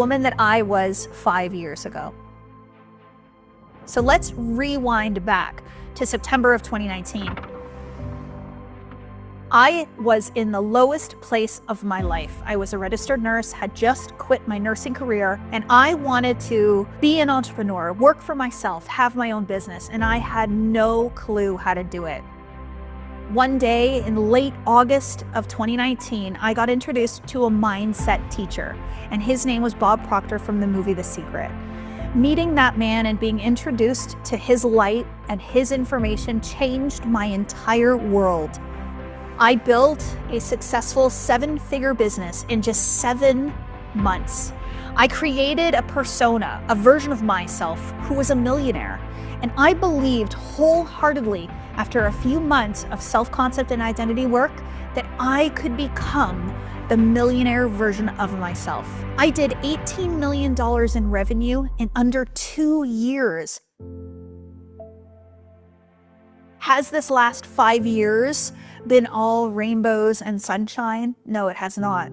Woman that I was 5 years ago. So let's rewind back to September of 2019. I was in the lowest place of my life. I was a registered nurse, had just quit my nursing career, and I wanted to be an entrepreneur, work for myself, have my own business, and I had no clue how to do it. One day in late August of 2019, I got introduced to a mindset teacher, and his name was Bob Proctor from the movie The Secret. Meeting that man and being introduced to his light and his information changed my entire world. I built a successful 7-figure business in just 7 months. I created a persona, a version of myself who was a millionaire. And I believed wholeheartedly after a few months of self-concept and identity work that I could become the millionaire version of myself. I did $18 million in revenue in under 2 years. Has this last 5 years been all rainbows and sunshine? No, it has not.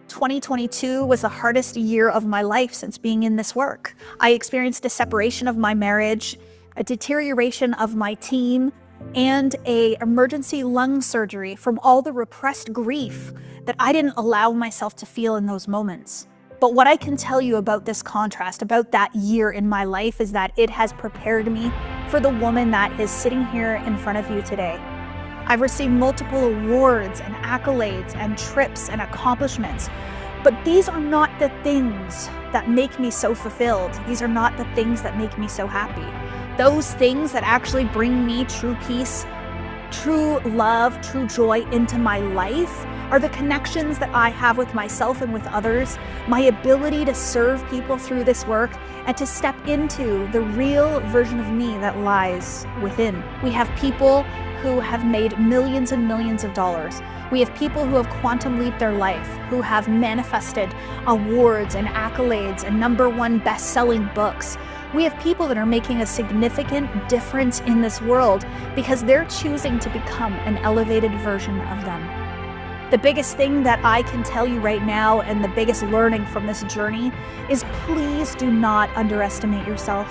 2022 was the hardest year of my life since being in this work. I experienced a separation of my marriage, a deterioration of my team, and an emergency lung surgery from all the repressed grief that I didn't allow myself to feel in those moments. But what I can tell you about this contrast, about that year in my life, is that it has prepared me for the woman that is sitting here in front of you today. I've received multiple awards and accolades and trips and accomplishments, but these are not the things that make me so fulfilled. These are not the things that make me so happy. Those things that actually bring me true peace, true love, true joy into my life are the connections that I have with myself and with others, my ability to serve people through this work, and to step into the real version of me that lies within. We have people who have made millions and millions of dollars. We have people who have quantum leaped their life, who have manifested awards and accolades and #1 best-selling books. We have people that are making a significant difference in this world because they're choosing to become an elevated version of them. The biggest thing that I can tell you right now, and the biggest learning from this journey, is please do not underestimate yourself.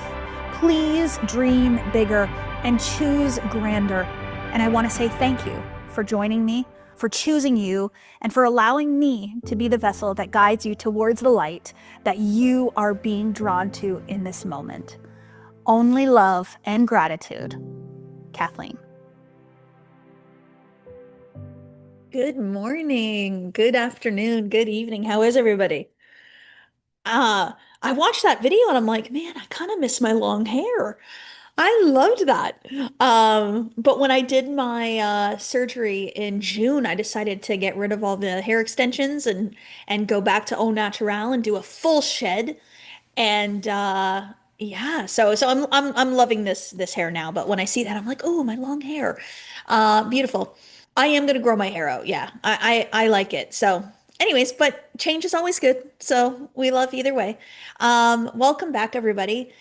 Please dream bigger and choose grander. And I want to say thank you for joining me, for choosing you, and for allowing me to be the vessel that guides you towards the light that you are being drawn to in this moment. Only love and gratitude. Kathleen. Good morning, good afternoon, good evening. How is everybody? I watched that video and I'm like, man, I kind of miss my long hair. I loved that. But when I did my surgery in June, I decided to get rid of all the hair extensions and go back to au naturel and do a full shed. And yeah, so I'm loving this hair now. But when I see that, I'm like, oh, my long hair. Beautiful. I am gonna grow my hair out. Yeah, I like it. So, anyways, but change is always good. So we love either way. Welcome back, everybody.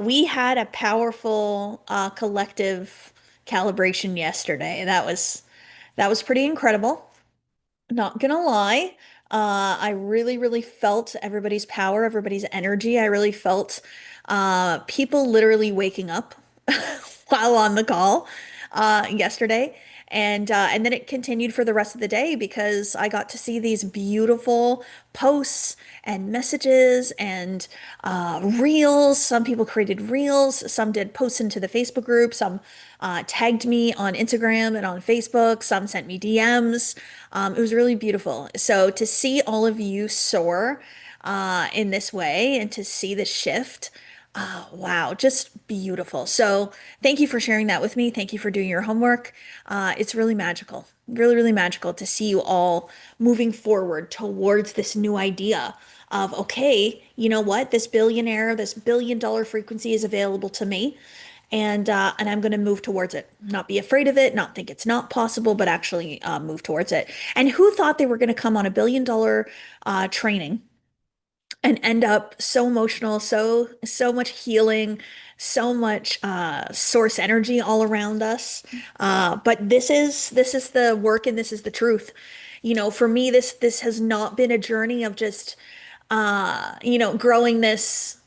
We had a powerful collective calibration yesterday. That was pretty incredible. Not gonna lie. I really, really felt everybody's power, everybody's energy. I really felt people literally waking up while on the call yesterday. And then it continued for the rest of the day because I got to see these beautiful posts and messages and reels. Some people created reels, some did posts into the Facebook group, some tagged me on Instagram and on Facebook, some sent me DMs. It was really beautiful. So to see all of you soar in this way and to see the shift. Oh, wow, just beautiful. So, thank you for sharing that with me. Thank you for doing your homework. It's really magical, really, really magical to see you all moving forward towards this new idea of, okay, you know what? This billionaire, this $1 billion frequency is available to me. And I'm going to move towards it, not be afraid of it, not think it's not possible, but actually move towards it. And who thought they were going to come on $1 billion training and end up so emotional, so much healing, so much source energy all around us. But this is the work and this is the truth. For me, this has not been a journey of just growing this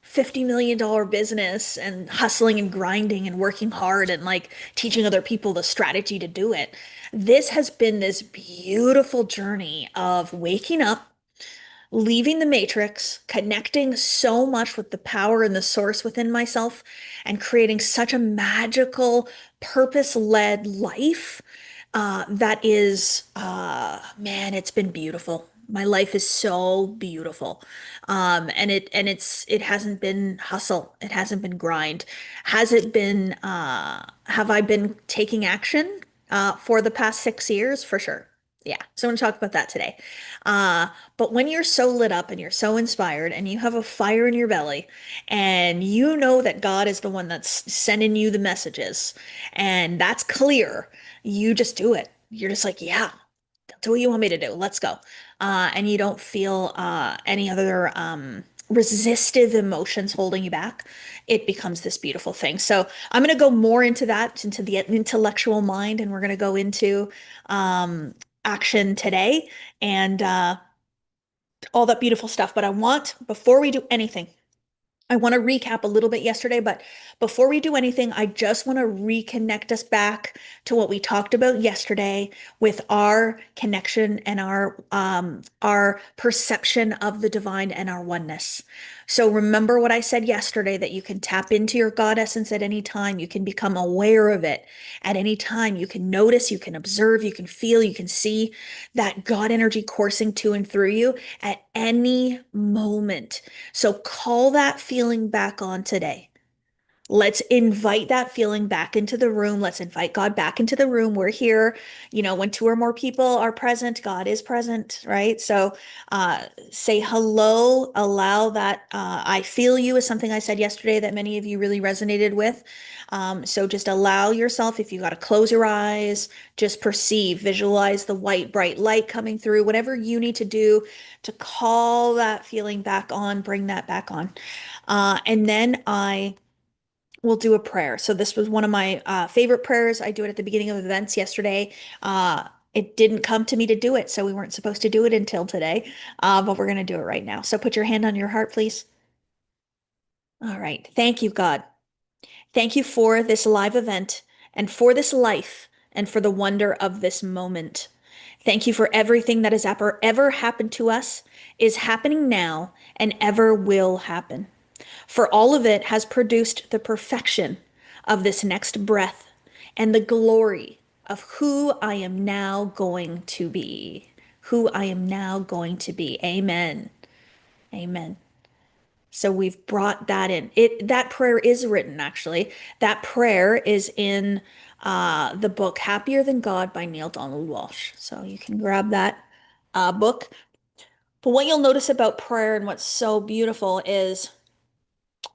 $50 million business and hustling and grinding and working hard and like teaching other people the strategy to do it. This has been this beautiful journey of waking up, leaving the matrix, connecting so much with the power and the source within myself, and creating such a magical, purpose-led life that is, man, it's been beautiful. My life is so beautiful. And it hasn't been hustle. It hasn't been grind. Has it been, have I been taking action for the past 6 years? For sure. Yeah. So I'm going to talk about that today. Uh, but when you're so lit up and you're so inspired and you have a fire in your belly and you know that God is the one that's sending you the messages and that's clear, you just do it. You're just like, yeah, do what you want me to do. Let's go. And you don't feel any other resistive emotions holding you back. It becomes this beautiful thing. So I'm going to go more into that, into the intellectual mind, and we're going to go into action today and all that beautiful stuff. But I want, before we do anything, I want to recap a little bit yesterday, but before we do anything, I just want to reconnect us back to what we talked about yesterday with our connection and our perception of the divine and our oneness. So remember what I said yesterday, that you can tap into your God essence at any time. You can become aware of it at any time. You can notice, you can observe, you can feel, you can see that God energy coursing to and through you at any moment. So call that feeling back on today. Let's invite that feeling back into the room. Let's invite God back into the room. We're here. When two or more people are present, God is present, right? So say hello. Allow that. I feel you is something I said yesterday that many of you really resonated with. So just allow yourself, if you got to close your eyes, just perceive, visualize the white, bright light coming through, whatever you need to do to call that feeling back on, bring that back on. And then I will do a prayer. So this was one of my favorite prayers. I do it at the beginning of events yesterday. It didn't come to me to do it, so we weren't supposed to do it until today, but we're going to do it right now. So put your hand on your heart, please. All right. Thank you, God. Thank you for this live event and for this life and for the wonder of this moment. Thank you for everything that has ever happened to us, is happening now, and ever will happen. For all of it has produced the perfection of this next breath and the glory of who I am now going to be. Who I am now going to be. Amen. Amen. So we've brought that in. That prayer is written, actually. That prayer is in the book Happier Than God by Neale Donald Walsch. So you can grab that book. But what you'll notice about prayer and what's so beautiful is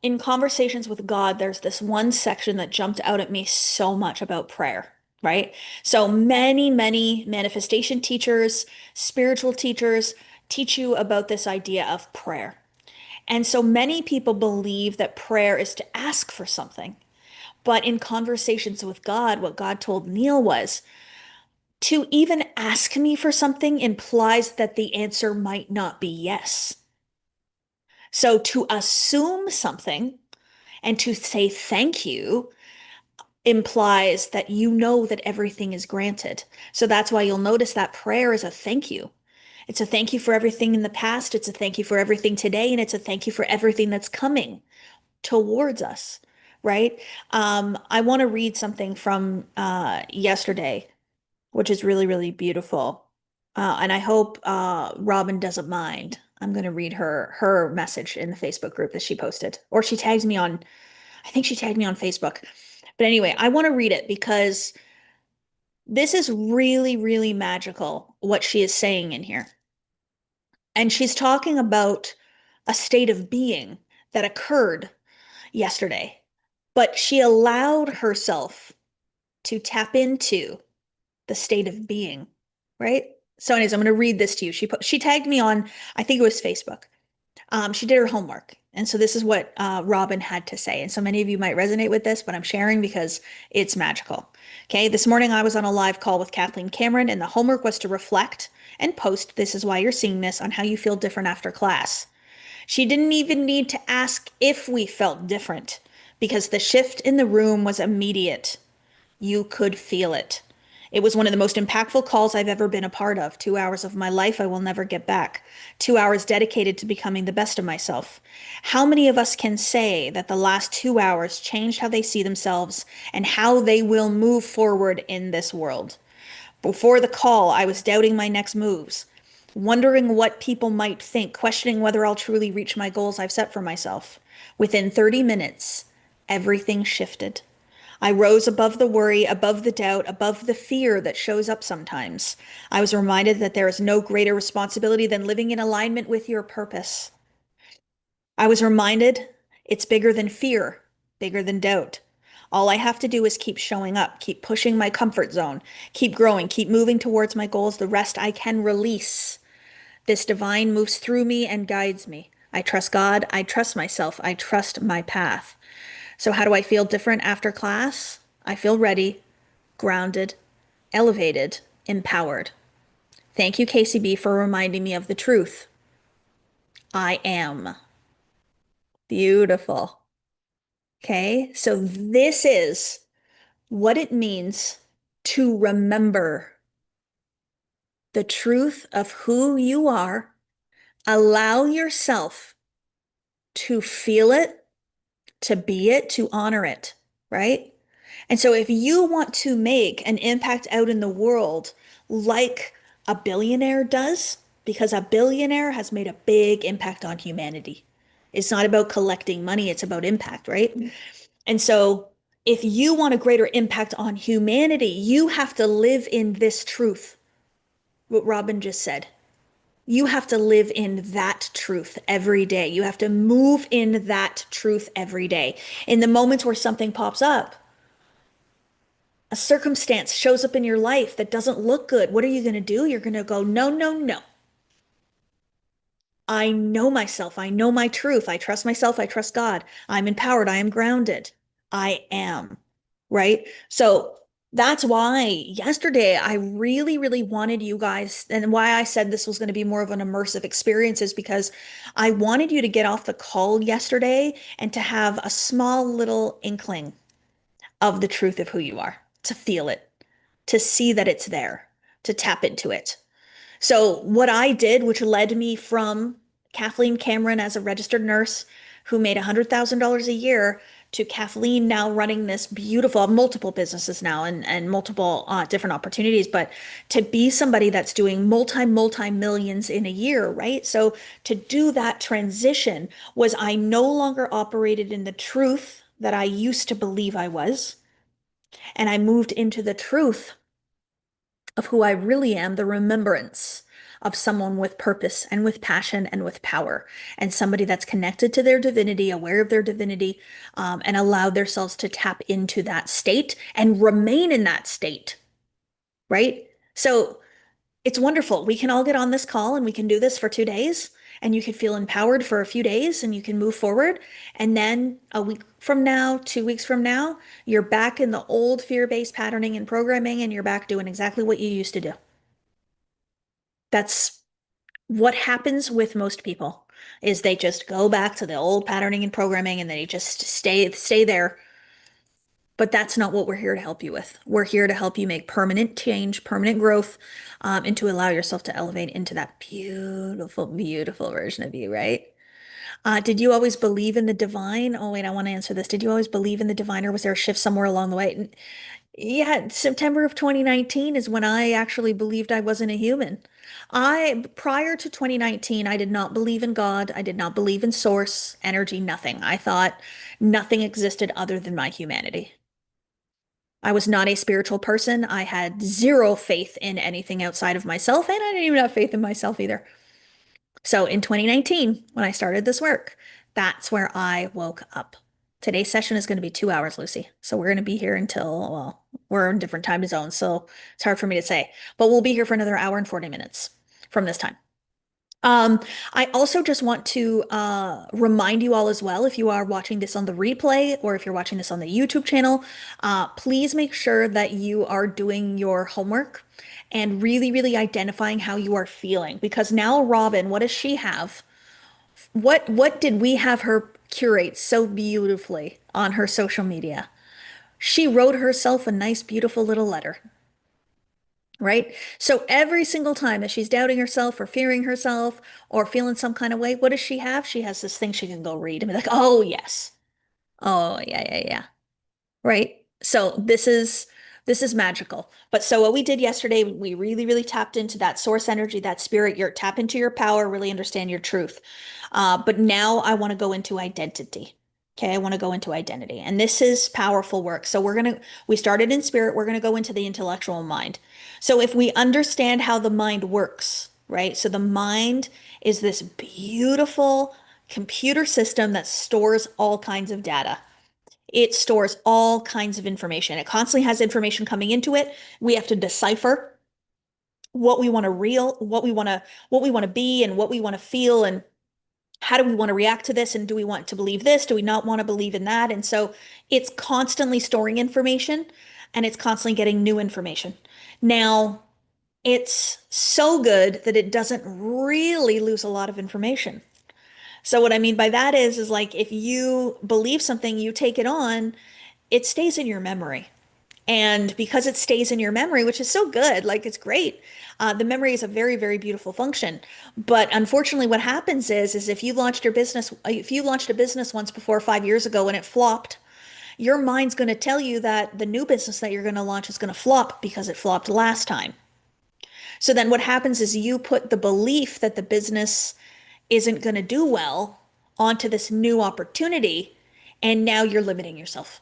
in conversations with God, there's this one section that jumped out at me so much about prayer, right? So many manifestation teachers, spiritual teachers teach you about this idea of prayer. And so many people believe that prayer is to ask for something. But in conversations with God, what God told Neil was to even ask me for something implies that the answer might not be yes. So to assume something and to say thank you implies that you know that everything is granted. So that's why you'll notice that prayer is a thank you. It's a thank you for everything in the past. It's a thank you for everything today. And it's a thank you for everything that's coming towards us, right? I want to read something from yesterday, which is really beautiful. And I hope Robin doesn't mind. I'm going to read her message in the Facebook group that she posted, or she tags me on, I think she tagged me on Facebook. But anyway, I want to read it because this is really magical what she is saying in here. And she's talking about a state of being that occurred yesterday, but she allowed herself to tap into the state of being, right? So anyways, I'm going to read this to you. She tagged me on, I think it was Facebook. She did her homework. And so this is what Robin had to say. And so many of you might resonate with this, but I'm sharing because it's magical. Okay, this morning I was on a live call with Kathleen Cameron, and the homework was to reflect and post, this is why you're seeing this, on how you feel different after class. She didn't even need to ask if we felt different because the shift in the room was immediate. You could feel it. It was one of the most impactful calls I've ever been a part of. 2 hours of my life I will never get back. 2 hours dedicated to becoming the best of myself. How many of us can say that the last 2 hours changed how they see themselves and how they will move forward in this world? Before the call, I was doubting my next moves, wondering what people might think, questioning whether I'll truly reach my goals I've set for myself. Within 30 minutes, everything shifted. I rose above the worry, above the doubt, above the fear that shows up sometimes. I was reminded that there is no greater responsibility than living in alignment with your purpose. I was reminded it's bigger than fear, bigger than doubt. All I have to do is keep showing up, keep pushing my comfort zone, keep growing, keep moving towards my goals. The rest I can release. This divine moves through me and guides me. I trust God. I trust myself. I trust my path. So, how do I feel different after class? I feel ready, grounded, elevated, empowered. Thank you, KCB, for reminding me of the truth. I am beautiful. Okay, so this is what it means to remember the truth of who you are. Allow yourself to feel it, to be it, to honor it, right? And so if you want to make an impact out in the world like a billionaire does, because a billionaire has made a big impact on humanity. It's not about collecting money, it's about impact, right? And so if you want a greater impact on humanity, you have to live in this truth, what Robin just said. You have to live in that truth every day. You have to move in that truth every day. In the moments where something pops up, a circumstance shows up in your life that doesn't look good, what are you going to do? You're going to go, no, no, no. I know myself. I know my truth. I trust myself. I trust God. I'm empowered. I am grounded. I am. Right? So that's why yesterday I really, really wanted you guys, and why I said this was going to be more of an immersive experience is because I wanted you to get off the call yesterday and to have a small little inkling of the truth of who you are, to feel it, to see that it's there, to tap into it. So, what I did, which led me from Kathleen Cameron as a registered nurse who made $100,000 a year to Kathleen now running this beautiful, multiple businesses now and multiple different opportunities, but to be somebody that's doing multi millions in a year, right? So, to do that transition was I no longer operated in the truth that I used to believe I was, and I moved into the truth of who I really am, the remembrance of someone with purpose and with passion and with power, and somebody that's connected to their divinity, aware of their divinity, and allowed themselves to tap into that state and remain in that state, right? So it's wonderful. We can all get on this call and we can do this for 2 days, and you can feel empowered for a few days and you can move forward. And then a week from now, 2 weeks from now, you're back in the old fear-based patterning and programming, and you're back doing exactly what you used to do. That's what happens with most people is they just go back to the old patterning and programming and they just stay there. But that's not what we're here to help you with. We're here to help you make permanent change, permanent growth, and to allow yourself to elevate into that beautiful, beautiful version of you, right? Did you always believe in the divine? Oh, wait, I want to answer this. Did you always believe in the divine, or was there a shift somewhere along the way? Yeah, September of 2019 is when I actually believed I wasn't a human. Prior to 2019, I did not believe in God. I did not believe in source, energy, nothing. I thought nothing existed other than my humanity. I was not a spiritual person. I had zero faith in anything outside of myself, and I didn't even have faith in myself either. So in 2019, when I started this work, that's where I woke up. Today's session is going to be 2 hours, Lucy. So we're going to be here until, well, we're in different time zones, so it's hard for me to say. But we'll be here for another hour and 40 minutes from this time. Um, I also just want to remind you all as well, if you are watching this on the replay or if you're watching this on the YouTube channel, please make sure that you are doing your homework and really, really identifying how you are feeling. Because now, Robin, what does she have? What did we have her curate so beautifully on her social media? She wrote herself a nice, beautiful little letter, right? So every single time that she's doubting herself or fearing herself or feeling some kind of way, what does she have? She has this thing she can go read and be like, oh, yes. Oh, yeah, yeah, yeah. Right? So this is magical. But so what we did yesterday, we really, really tapped into that source energy, that spirit. Your tap into your power, really understand your truth. But now I want to go into identity. Okay, I want to go into identity. And this is powerful work. So we started in spirit, we're gonna go into the intellectual mind. So if we understand how the mind works, right? So the mind is this beautiful computer system that stores all kinds of data. It stores all kinds of information. It constantly has information coming into it. We have to decipher what we want to be and what we want to feel and how do we want to react to this and do we want to believe this? Do we not want to believe in that? And so it's constantly storing information and it's constantly getting new information. Now, it's so good that it doesn't really lose a lot of information. So what I mean by that is like if you believe something, you take it on, it stays in your memory. And because it stays in your memory, which is so good, like it's great. The memory is a very, very beautiful function. But unfortunately, what happens is if you launched a business once before 5 years ago and it flopped, your mind's going to tell you that the new business that you're going to launch is going to flop because it flopped last time. So then what happens is you put the belief that the business isn't going to do well onto this new opportunity, and now you're limiting yourself,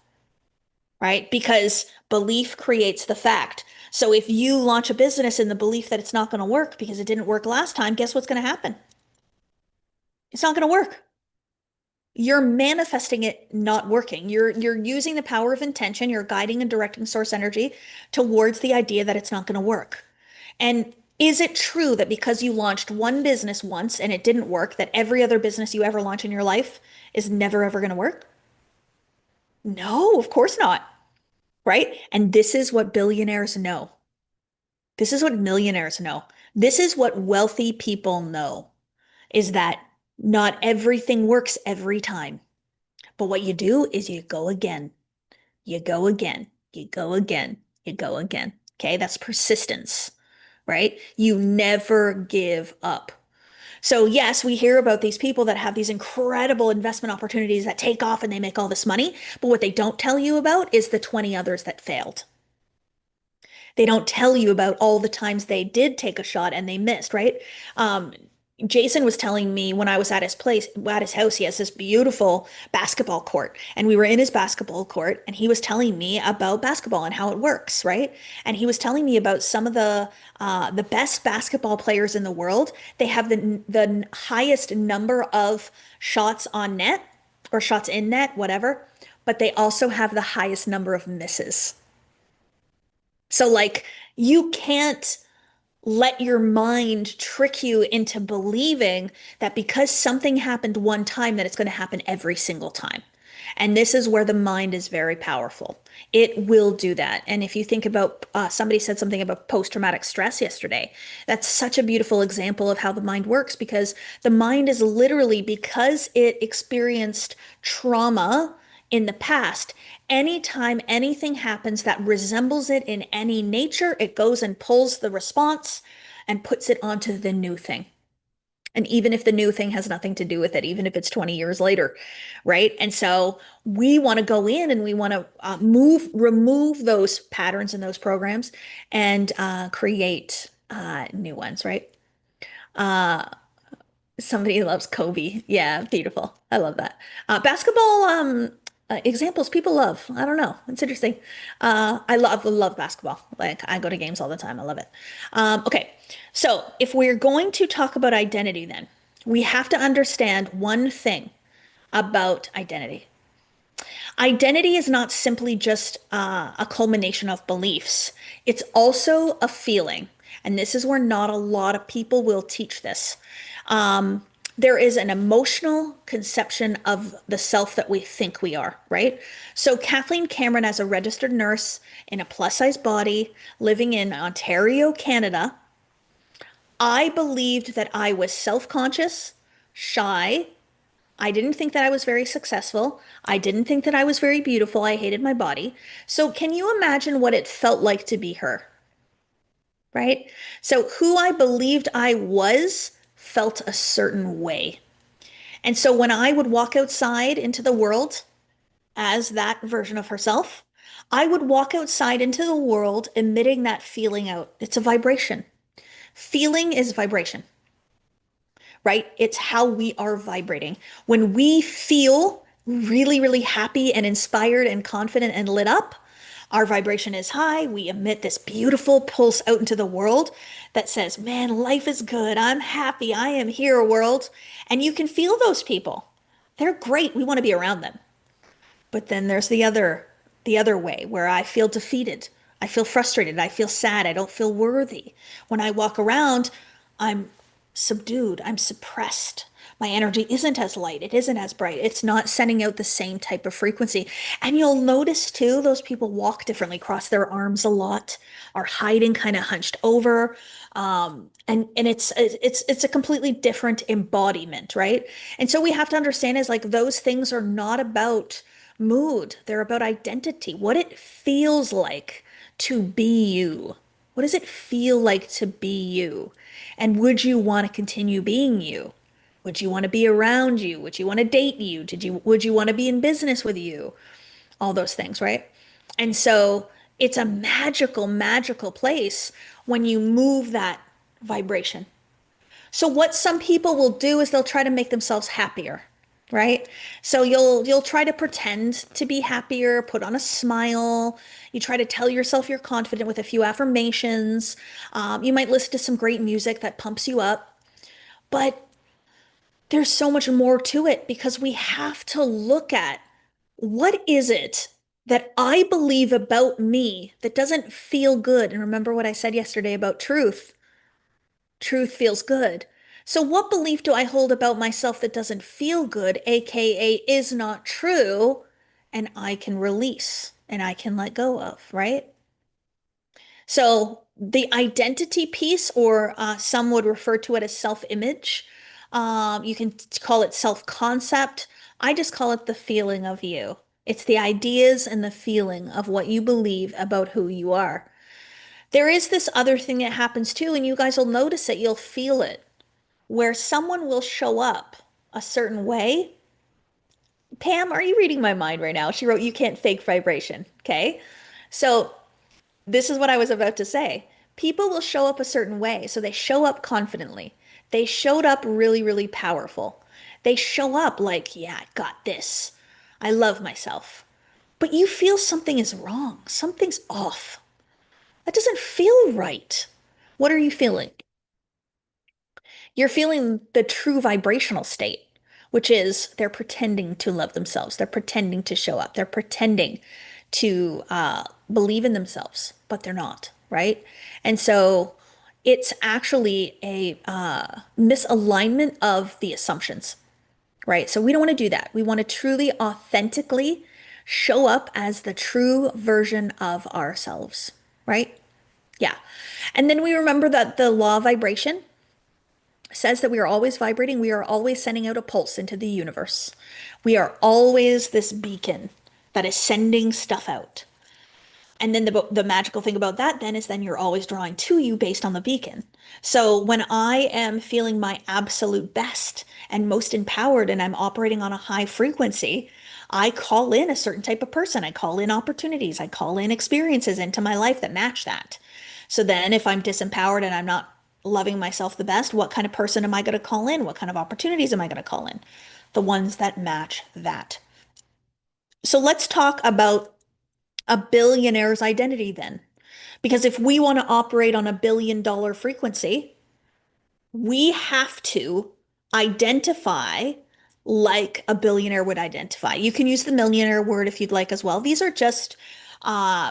right? Because belief creates the fact. So if you launch a business in the belief that it's not going to work because it didn't work last time, guess what's going to happen? It's not going to work. You're manifesting it not working. You're using the power of intention, you're guiding and directing source energy towards the idea that it's not going to work. And is it true that because you launched one business once and it didn't work, that every other business you ever launch in your life is never ever going to work? No, of course not, right? And this is what billionaires know. This is what millionaires know. This is what wealthy people know, is that not everything works every time. But what you do is you go again. You go again. You go again. You go again. Okay, that's persistence, right? You never give up. So, yes, we hear about these people that have these incredible investment opportunities that take off and they make all this money. But what they don't tell you about is the 20 others that failed. They don't tell you about all the times they did take a shot and they missed, right? Um, Jason was telling me when I was at his house, he has this beautiful basketball court, and we were in his basketball court, and he was telling me about basketball and how it works, right? And he was telling me about some of the best basketball players in the world. They have the highest number of shots on net or shots in net, whatever, but they also have the highest number of misses. So, like, you can't let your mind trick you into believing that because something happened one time, that it's going to happen every single time. And this is where the mind is very powerful. It will do that. And if you think about, somebody said something about post-traumatic stress yesterday. That's such a beautiful example of how the mind works because the mind is literally, because it experienced trauma in the past, anytime anything happens that resembles it in any nature, it goes and pulls the response and puts it onto the new thing. And even if the new thing has nothing to do with it, even if it's 20 years later, right? And so we want to go in and we want to remove those patterns and those programs and create new ones, right? Uh, Somebody loves Kobe. Yeah, beautiful. I love that. Basketball examples people love. I don't know. It's interesting. I love basketball. Like I go to games all the time. I love it. Okay, so if we're going to talk about identity, then we have to understand one thing about identity. Identity is not simply just a culmination of beliefs. It's also a feeling. And this is where not a lot of people will teach this. There is an emotional conception of the self that we think we are, right? So, Kathleen Cameron, as a registered nurse in a plus size body, living in Ontario, Canada, I believed that I was self conscious, shy. I didn't think that I was very successful. I didn't think that I was very beautiful. I hated my body. So, can you imagine what it felt like to be her, right? So, who I believed I was felt a certain way. And so when I would walk outside into the world as that version of herself, I would walk outside into the world emitting that feeling out. It's a vibration. Feeling is vibration, right? It's how we are vibrating. When we feel really, really happy and inspired and confident and lit up, our vibration is high. We emit this beautiful pulse out into the world that says, man, life is good. I'm happy. I am here, world. And you can feel those people. They're great. We want to be around them. But then there's the other way where I feel defeated. I feel frustrated. I feel sad. I don't feel worthy. When I walk around, I'm subdued. I'm suppressed. My energy isn't as light. It isn't as bright. It's not sending out the same type of frequency. And you'll notice too, those people walk differently, cross their arms a lot, are hiding kind of hunched over. And it's a completely different embodiment, right? And so we have to understand is like those things are not about mood. They're about identity. What it feels like to be you. What does it feel like to be you? And would you want to continue being you? Would you want to be around you? Would you want to date you? Would you want to be in business with you? All those things, right? And so it's a magical, magical place when you move that vibration. So what some people will do is they'll try to make themselves happier, right? So you'll try to pretend to be happier, put on a smile. You try to tell yourself you're confident with a few affirmations. You might listen to some great music that pumps you up, but there's so much more to it because we have to look at what is it that I believe about me that doesn't feel good. And remember what I said yesterday about truth. Truth feels good. So, what belief do I hold about myself that doesn't feel good, aka is not true, and I can release and I can let go of, right? So, the identity piece, or some would refer to it as self-image, you can call it self-concept. I just call it the feeling of you. It's the ideas and the feeling of what you believe about who you are. There is this other thing that happens too, and you guys will notice it, you'll feel it, where someone will show up a certain way. Pam, are you reading my mind right now? She wrote, you can't fake vibration. Okay. So this is what I was about to say. People will show up a certain way. So they show up confidently. They showed up really, really powerful. They show up like, yeah, I got this. I love myself. But you feel something is wrong. Something's off. That doesn't feel right. What are you feeling? You're feeling the true vibrational state, which is they're pretending to love themselves. They're pretending to show up. They're pretending to believe in themselves, but they're not, right? And so it's actually a misalignment of the assumptions, right? So we don't want to do that. We want to truly, authentically show up as the true version of ourselves, right? Yeah. And then we remember that the law of vibration says that we are always vibrating. We are always sending out a pulse into the universe. We are always this beacon that is sending stuff out. And then the magical thing about that then is then you're always drawing to you based on the beacon. So when I am feeling my absolute best and most empowered and I'm operating on a high frequency, I call in a certain type of person. I call in opportunities. I call in experiences into my life that match that. So then if I'm disempowered and I'm not loving myself the best, what kind of person am I going to call in? What kind of opportunities am I going to call in? The ones that match that. So let's talk about a billionaire's identity then. Because if we want to operate on $1 billion frequency, we have to identify like a billionaire would identify. You can use the millionaire word if you'd like as well. These are just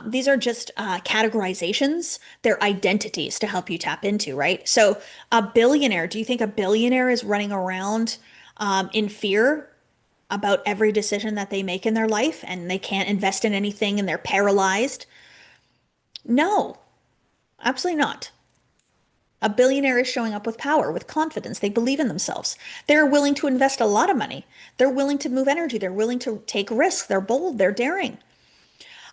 These are just categorizations. They're identities to help you tap into, right? So, a billionaire, do you think a billionaire is running around in fear about every decision that they make in their life and they can't invest in anything and they're paralyzed? No, absolutely not. A billionaire is showing up with power, with confidence. They believe in themselves. They're willing to invest a lot of money. They're willing to move energy. They're willing to take risks. They're bold. They're daring.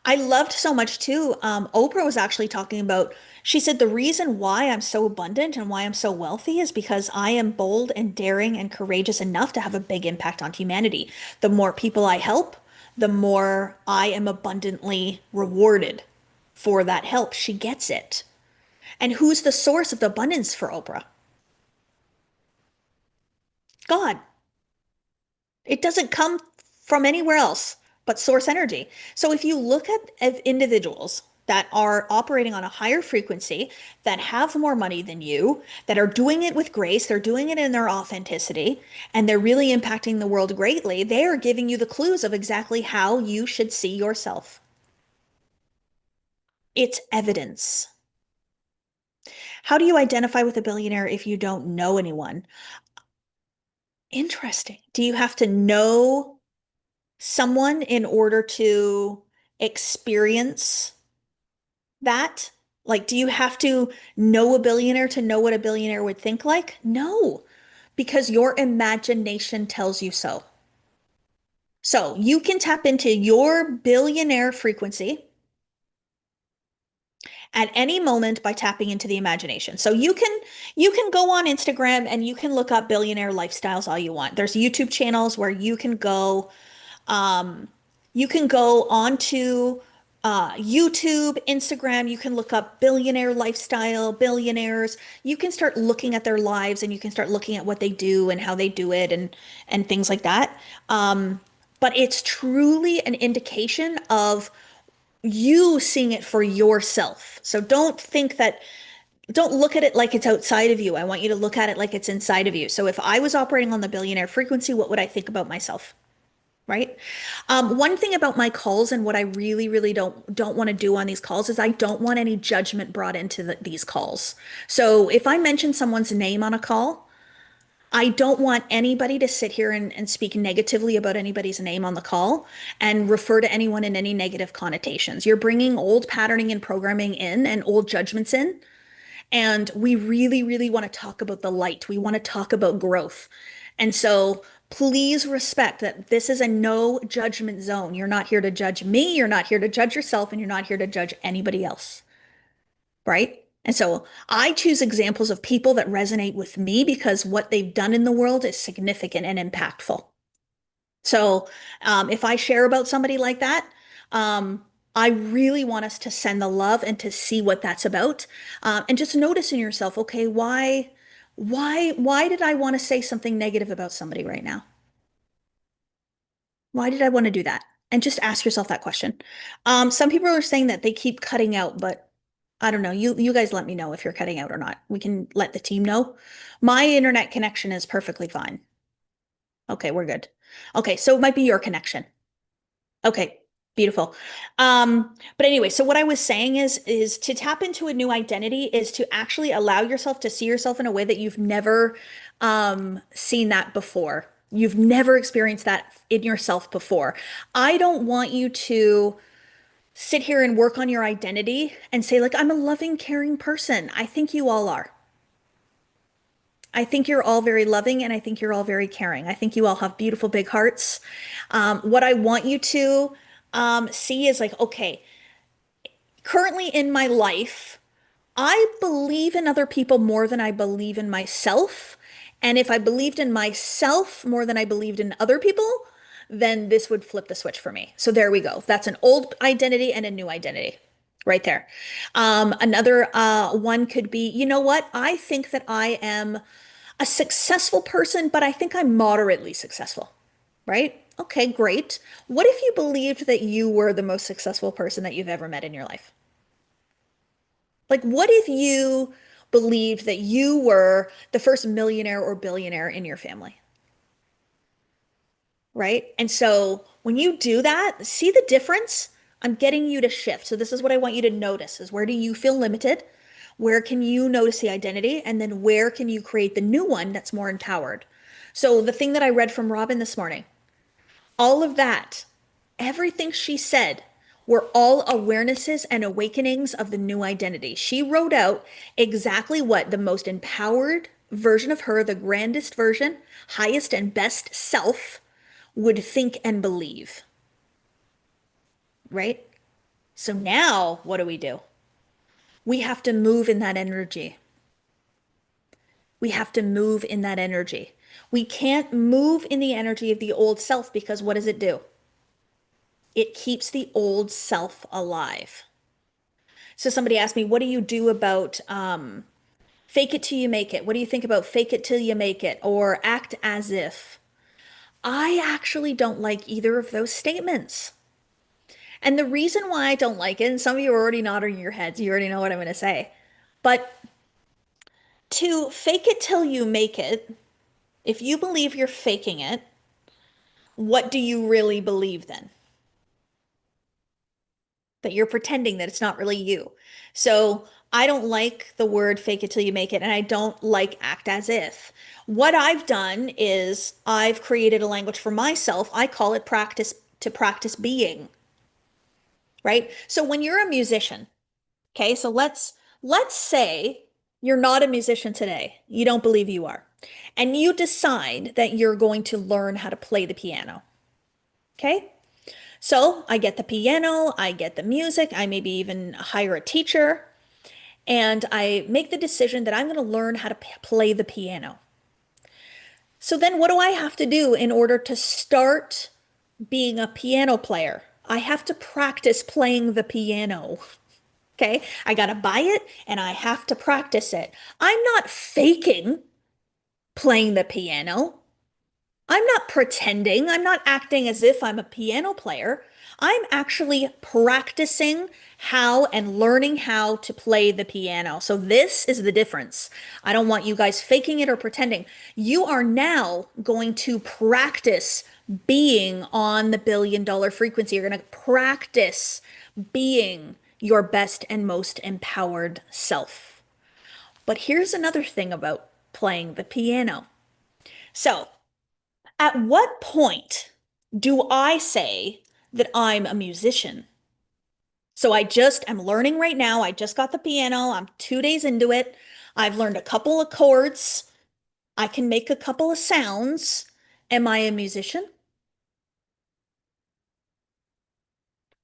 I loved so much too. Oprah was actually talking about, she said, the reason why I'm so abundant and why I'm so wealthy is because I am bold and daring and courageous enough to have a big impact on humanity. The more people I help, the more I am abundantly rewarded for that help. She gets it. And who's the source of the abundance for Oprah? God. It doesn't come from anywhere else but source energy. So if you look at individuals that are operating on a higher frequency, that have more money than you, that are doing it with grace, they're doing it in their authenticity, and they're really impacting the world greatly, they are giving you the clues of exactly how you should see yourself. It's evidence. How do you identify with a billionaire if you don't know anyone? Interesting. Do you have to know someone in order to experience that? Like, do you have to know a billionaire to know what a billionaire would think like? No, because your imagination tells you so. So you can tap into your billionaire frequency at any moment by tapping into the imagination. So you can go on Instagram and you can look up billionaire lifestyles all you want. There's YouTube channels where um, you can go onto YouTube, Instagram. You can look up billionaire lifestyle, billionaires. You can start looking at their lives and you can start looking at what they do and how they do it and things like that. But it's truly an indication of you seeing it for yourself. So don't look at it like it's outside of you. I want you to look at it like it's inside of you. So if I was operating on the billionaire frequency, what would I think about myself? Right? One thing about my calls and what I really, really don't want to do on these calls is I don't want any judgment brought into these calls. So if I mention someone's name on a call, I don't want anybody to sit here and speak negatively about anybody's name on the call and refer to anyone in any negative connotations. You're bringing old patterning and programming in and old judgments in. And we really, really want to talk about the light. We want to talk about growth. And so please respect that this is a no judgment zone. You're not here to judge me. You're not here to judge yourself, and you're not here to judge anybody else. Right? And so I choose examples of people that resonate with me because what they've done in the world is significant and impactful. So if I share about somebody like that, I really want us to send the love and to see what that's about. And just notice in yourself, okay, why did I want to say something negative about somebody right now? Why did I want to do that? And just ask yourself that question. Some people are saying that they keep cutting out, but I don't know. You guys let me know if you're cutting out or not. We can let the team know. My internet connection is perfectly fine. Okay, we're good. Okay, so it might be your connection. Okay, beautiful. But anyway, so what I was saying is to tap into a new identity is to actually allow yourself to see yourself in a way that you've never seen that before. You've never experienced that in yourself before. I don't want you to sit here and work on your identity and say, like, I'm a loving, caring person. I think you all are. I think you're all very loving and I think you're all very caring. I think you all have beautiful big hearts. What I want you to see is like, okay, currently in my life, I believe in other people more than I believe in myself. And if I believed in myself more than I believed in other people, then this would flip the switch for me. So there we go. That's an old identity and a new identity right there. Another one could be, you know what? I think that I am a successful person, but I think I'm moderately successful, right? Okay, great. What if you believed that you were the most successful person that you've ever met in your life? Like, what if you believed that you were the first millionaire or billionaire in your family, right? And so when you do that, see the difference? I'm getting you to shift. So this is what I want you to notice is where do you feel limited? Where can you notice the identity? And then where can you create the new one that's more empowered? So the thing that I read from Robin this morning, all of that, everything she said were all awarenesses and awakenings of the new identity. She wrote out exactly what the most empowered version of her, the grandest version, highest and best self, would think and believe, right? So now what do? We have to move in that energy. We have to move in that energy. We can't move in the energy of the old self because what does it do? It keeps the old self alive. So somebody asked me, what do you do about fake it till you make it? What do you think about fake it till you make it or act as if? I actually don't like either of those statements. And the reason why I don't like it, and some of you are already nodding your heads, you already know what I'm going to say, but to fake it till you make it, if you believe you're faking it, what do you really believe then? That you're pretending that it's not really you. So I don't like the word fake it till you make it, and I don't like act as if. What I've done is I've created a language for myself. I call it practice to practice being, right? So when you're a musician, okay, so let's say you're not a musician today. You don't believe you are. And you decide that you're going to learn how to play the piano. Okay? So I get the piano, I get the music, I maybe even hire a teacher, and I make the decision that I'm going to learn how to play the piano. So then what do I have to do in order to start being a piano player? I have to practice playing the piano. Okay, I got to buy it and I have to practice it. I'm not faking playing the piano. I'm not pretending. I'm not acting as if I'm a piano player. I'm actually practicing how and learning how to play the piano. So this is the difference. I don't want you guys faking it or pretending. You are now going to practice being on the billion-dollar frequency. You're going to practice being your best and most empowered self. But here's another thing about playing the piano. So, at what point do I say that I'm a musician? So I just am learning right now. I just got the piano. I'm 2 days into it. I've learned a couple of chords. I can make a couple of sounds. Am I a musician?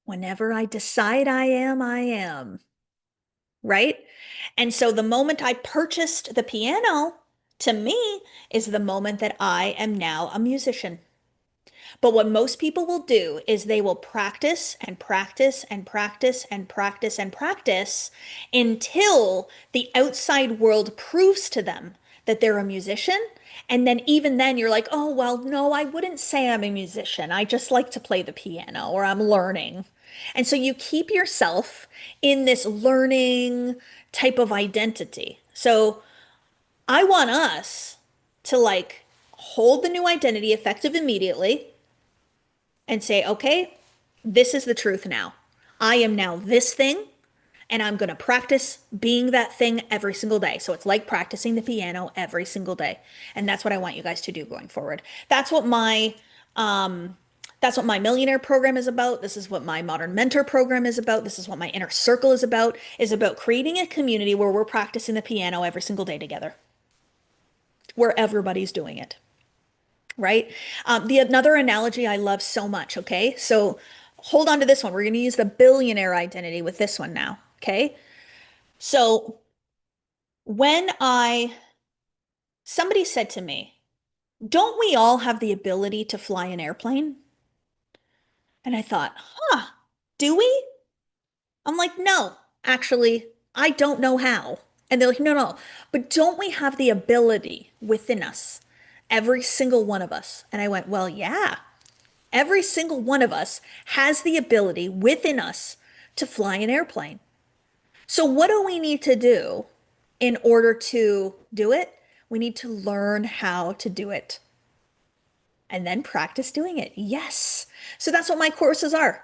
Whenever I decide I am, right? And so the moment I purchased the piano, to me, is the moment that I am now a musician. But what most people will do is they will practice and practice and practice and practice and practice until the outside world proves to them that they're a musician. And then even then you're like, oh, well, no, I wouldn't say I'm a musician. I just like to play the piano or I'm learning. And so you keep yourself in this learning type of identity. So I want us to like hold the new identity effective immediately and say, okay, this is the truth now. I am now this thing, and I'm going to practice being that thing every single day. So it's like practicing the piano every single day. And that's what I want you guys to do going forward. Um that's what my millionaire program is about. This is what my modern mentor program is about. This is what my inner circle is about creating a community where we're practicing the piano every single day together, where everybody's doing it. Right? The another analogy I love so much, okay? So hold on to this one. We're going to use the billionaire identity with this one now, okay? So when somebody said to me, don't we all have the ability to fly an airplane? And I thought, huh, do we? I'm like, no, actually, I don't know how. And they're like, no, no, but don't we have the ability within us, every single one of us? And I went, well, yeah. Every single one of us has the ability within us to fly an airplane. So, what do we need to do in order to do it? We need to learn how to do it and then practice doing it. Yes. So, that's what my courses are.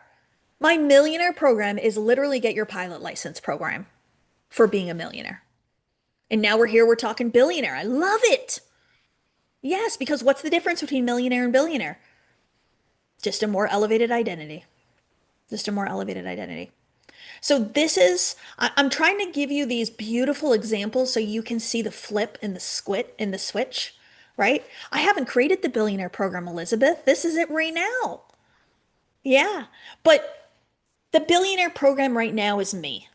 My millionaire program is literally get your pilot license program for being a millionaire. And now we're here, we're talking billionaire. I love it. Yes, because what's the difference between millionaire and billionaire? Just a more elevated identity. Just a more elevated identity. So I'm trying to give you these beautiful examples so you can see the flip in the squit in the switch, right? I haven't created the billionaire program, Elizabeth. This is it right now. Yeah. But the billionaire program right now is me.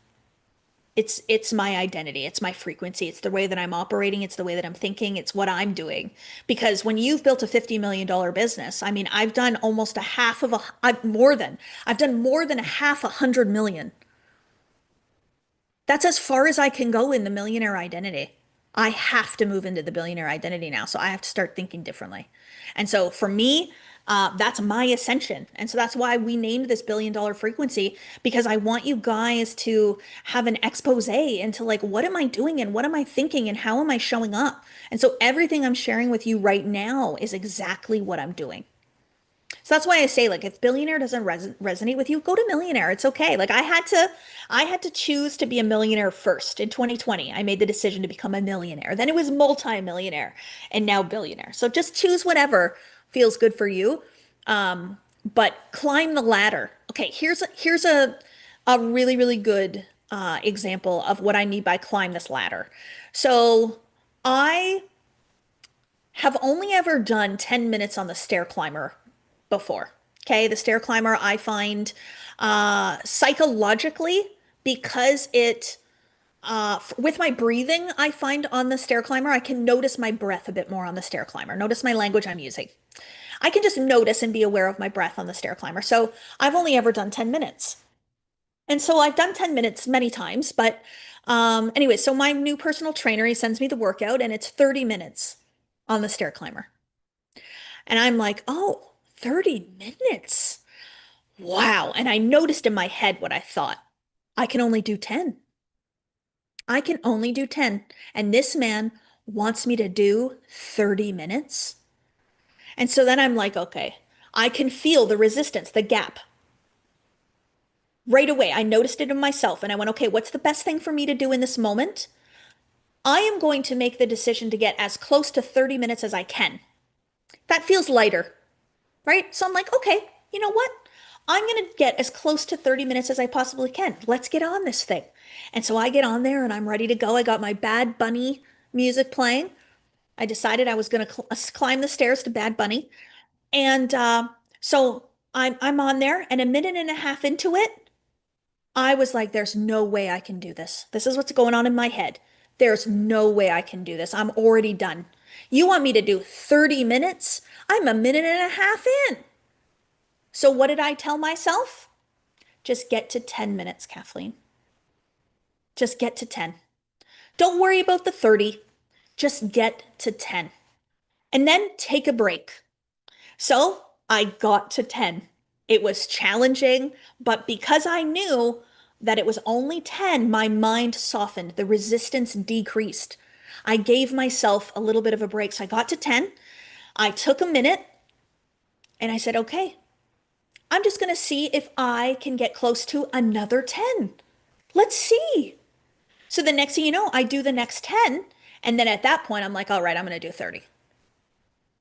It's my identity, it's my frequency, it's the way that I'm operating, it's the way that I'm thinking, it's what I'm doing. Because when you've built a $50 million business, I mean, I've done almost a half of a, I've done more than a half 100 million. That's as far as I can go in the millionaire identity. I have to move into the billionaire identity now. So I have to start thinking differently. And so for me, that's my ascension. And so that's why we named this $1 billion frequency, because I want you guys to have an expose into like, what am I doing and what am I thinking and how am I showing up? And so everything I'm sharing with you right now is exactly what I'm doing. So that's why I say, like, if billionaire doesn't resonate with you, go to millionaire. It's okay. Like I had to choose to be a millionaire first in 2020. I made the decision to become a millionaire. Then it was multi-millionaire and now billionaire. So just choose whatever feels good for you. Um, but climb the ladder. Okay, here's a really, really good example of what I mean by climb this ladder. So I have only ever done 10 minutes on the stair climber before. Okay, the stair climber I find psychologically, because with my breathing, I find on the stair climber, I can notice my breath a bit more on the stair climber. Notice my language I'm using. I can just notice and be aware of my breath on the stair climber. So I've only ever done 10 minutes. And so I've done 10 minutes many times, but anyway, so my new personal trainer, he sends me the workout and it's 30 minutes on the stair climber. And I'm like, oh, 30 minutes. Wow. And I noticed in my head what I thought. I can only do 10. I can only do 10. And this man wants me to do 30 minutes. And so then I'm like, okay, I can feel the resistance, the gap. Right away, I noticed it in myself and I went, okay, what's the best thing for me to do in this moment? I am going to make the decision to get as close to 30 minutes as I can. That feels lighter, right? So I'm like, okay, you know what? I'm going to get as close to 30 minutes as I possibly can. Let's get on this thing. And so I get on there and I'm ready to go. I got my Bad Bunny music playing. I decided I was going to climb the stairs to Bad Bunny. And so I'm on there, and a minute and a half into it, I was like, there's no way I can do this. This is what's going on in my head. There's no way I can do this. I'm already done. You want me to do 30 minutes? I'm a minute and a half in. So what did I tell myself? Just get to 10 minutes, Kathleen. Just get to 10. Don't worry about the 30. Just get to 10. And then take a break. So I got to 10. It was challenging, but because I knew that it was only 10, my mind softened. The resistance decreased. I gave myself a little bit of a break. So I got to 10. I took a minute and I said, okay, I'm just going to see if I can get close to another 10. Let's see. So the next thing you know, I do the next 10. And then at that point, I'm like, all right, I'm going to do 30.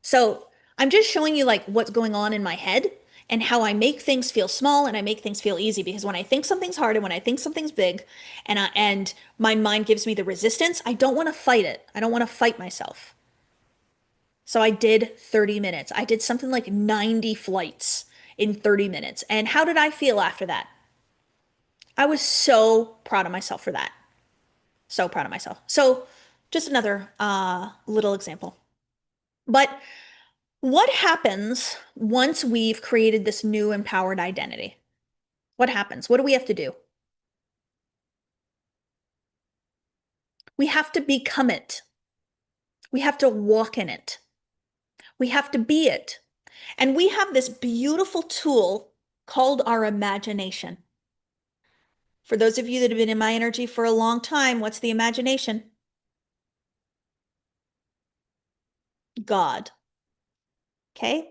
So I'm just showing you like what's going on in my head and how I make things feel small and I make things feel easy. Because when I think something's hard and when I think something's big and my mind gives me the resistance, I don't want to fight it. I don't want to fight myself. So I did 30 minutes. I did something like 90 flights in 30 minutes. And how did I feel after that? I was so proud of myself for that. So proud of myself. So just another little example. But what happens once we've created this new empowered identity? What happens? What do we have to do? We have to become it. We have to walk in it. We have to be it. And we have this beautiful tool called our imagination. For those of you that have been in my energy for a long time, what's the imagination? God. Okay?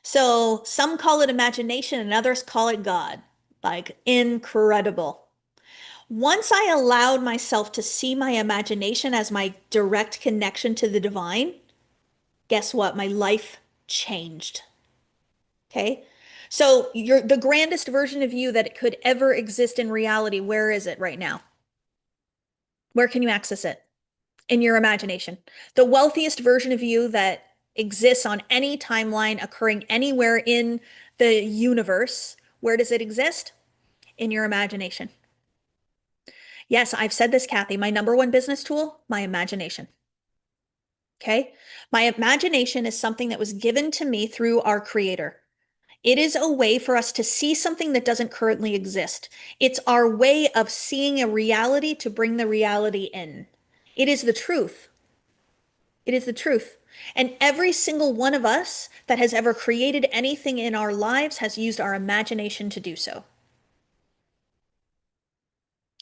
So some call it imagination and others call it God. Like incredible. Once I allowed myself to see my imagination as my direct connection to the divine, guess what? My life changed. Okay. So you're the grandest version of you that could ever exist in reality. Where is it right now? Where can you access it? In your imagination. The wealthiest version of you that exists on any timeline occurring anywhere in the universe. Where does it exist? In your imagination. Yes, I've said this, Kathy. My number one business tool, my imagination. Okay. My imagination is something that was given to me through our creator. It is a way for us to see something that doesn't currently exist. It's our way of seeing a reality to bring the reality in. It is the truth. It is the truth. And every single one of us that has ever created anything in our lives has used our imagination to do so.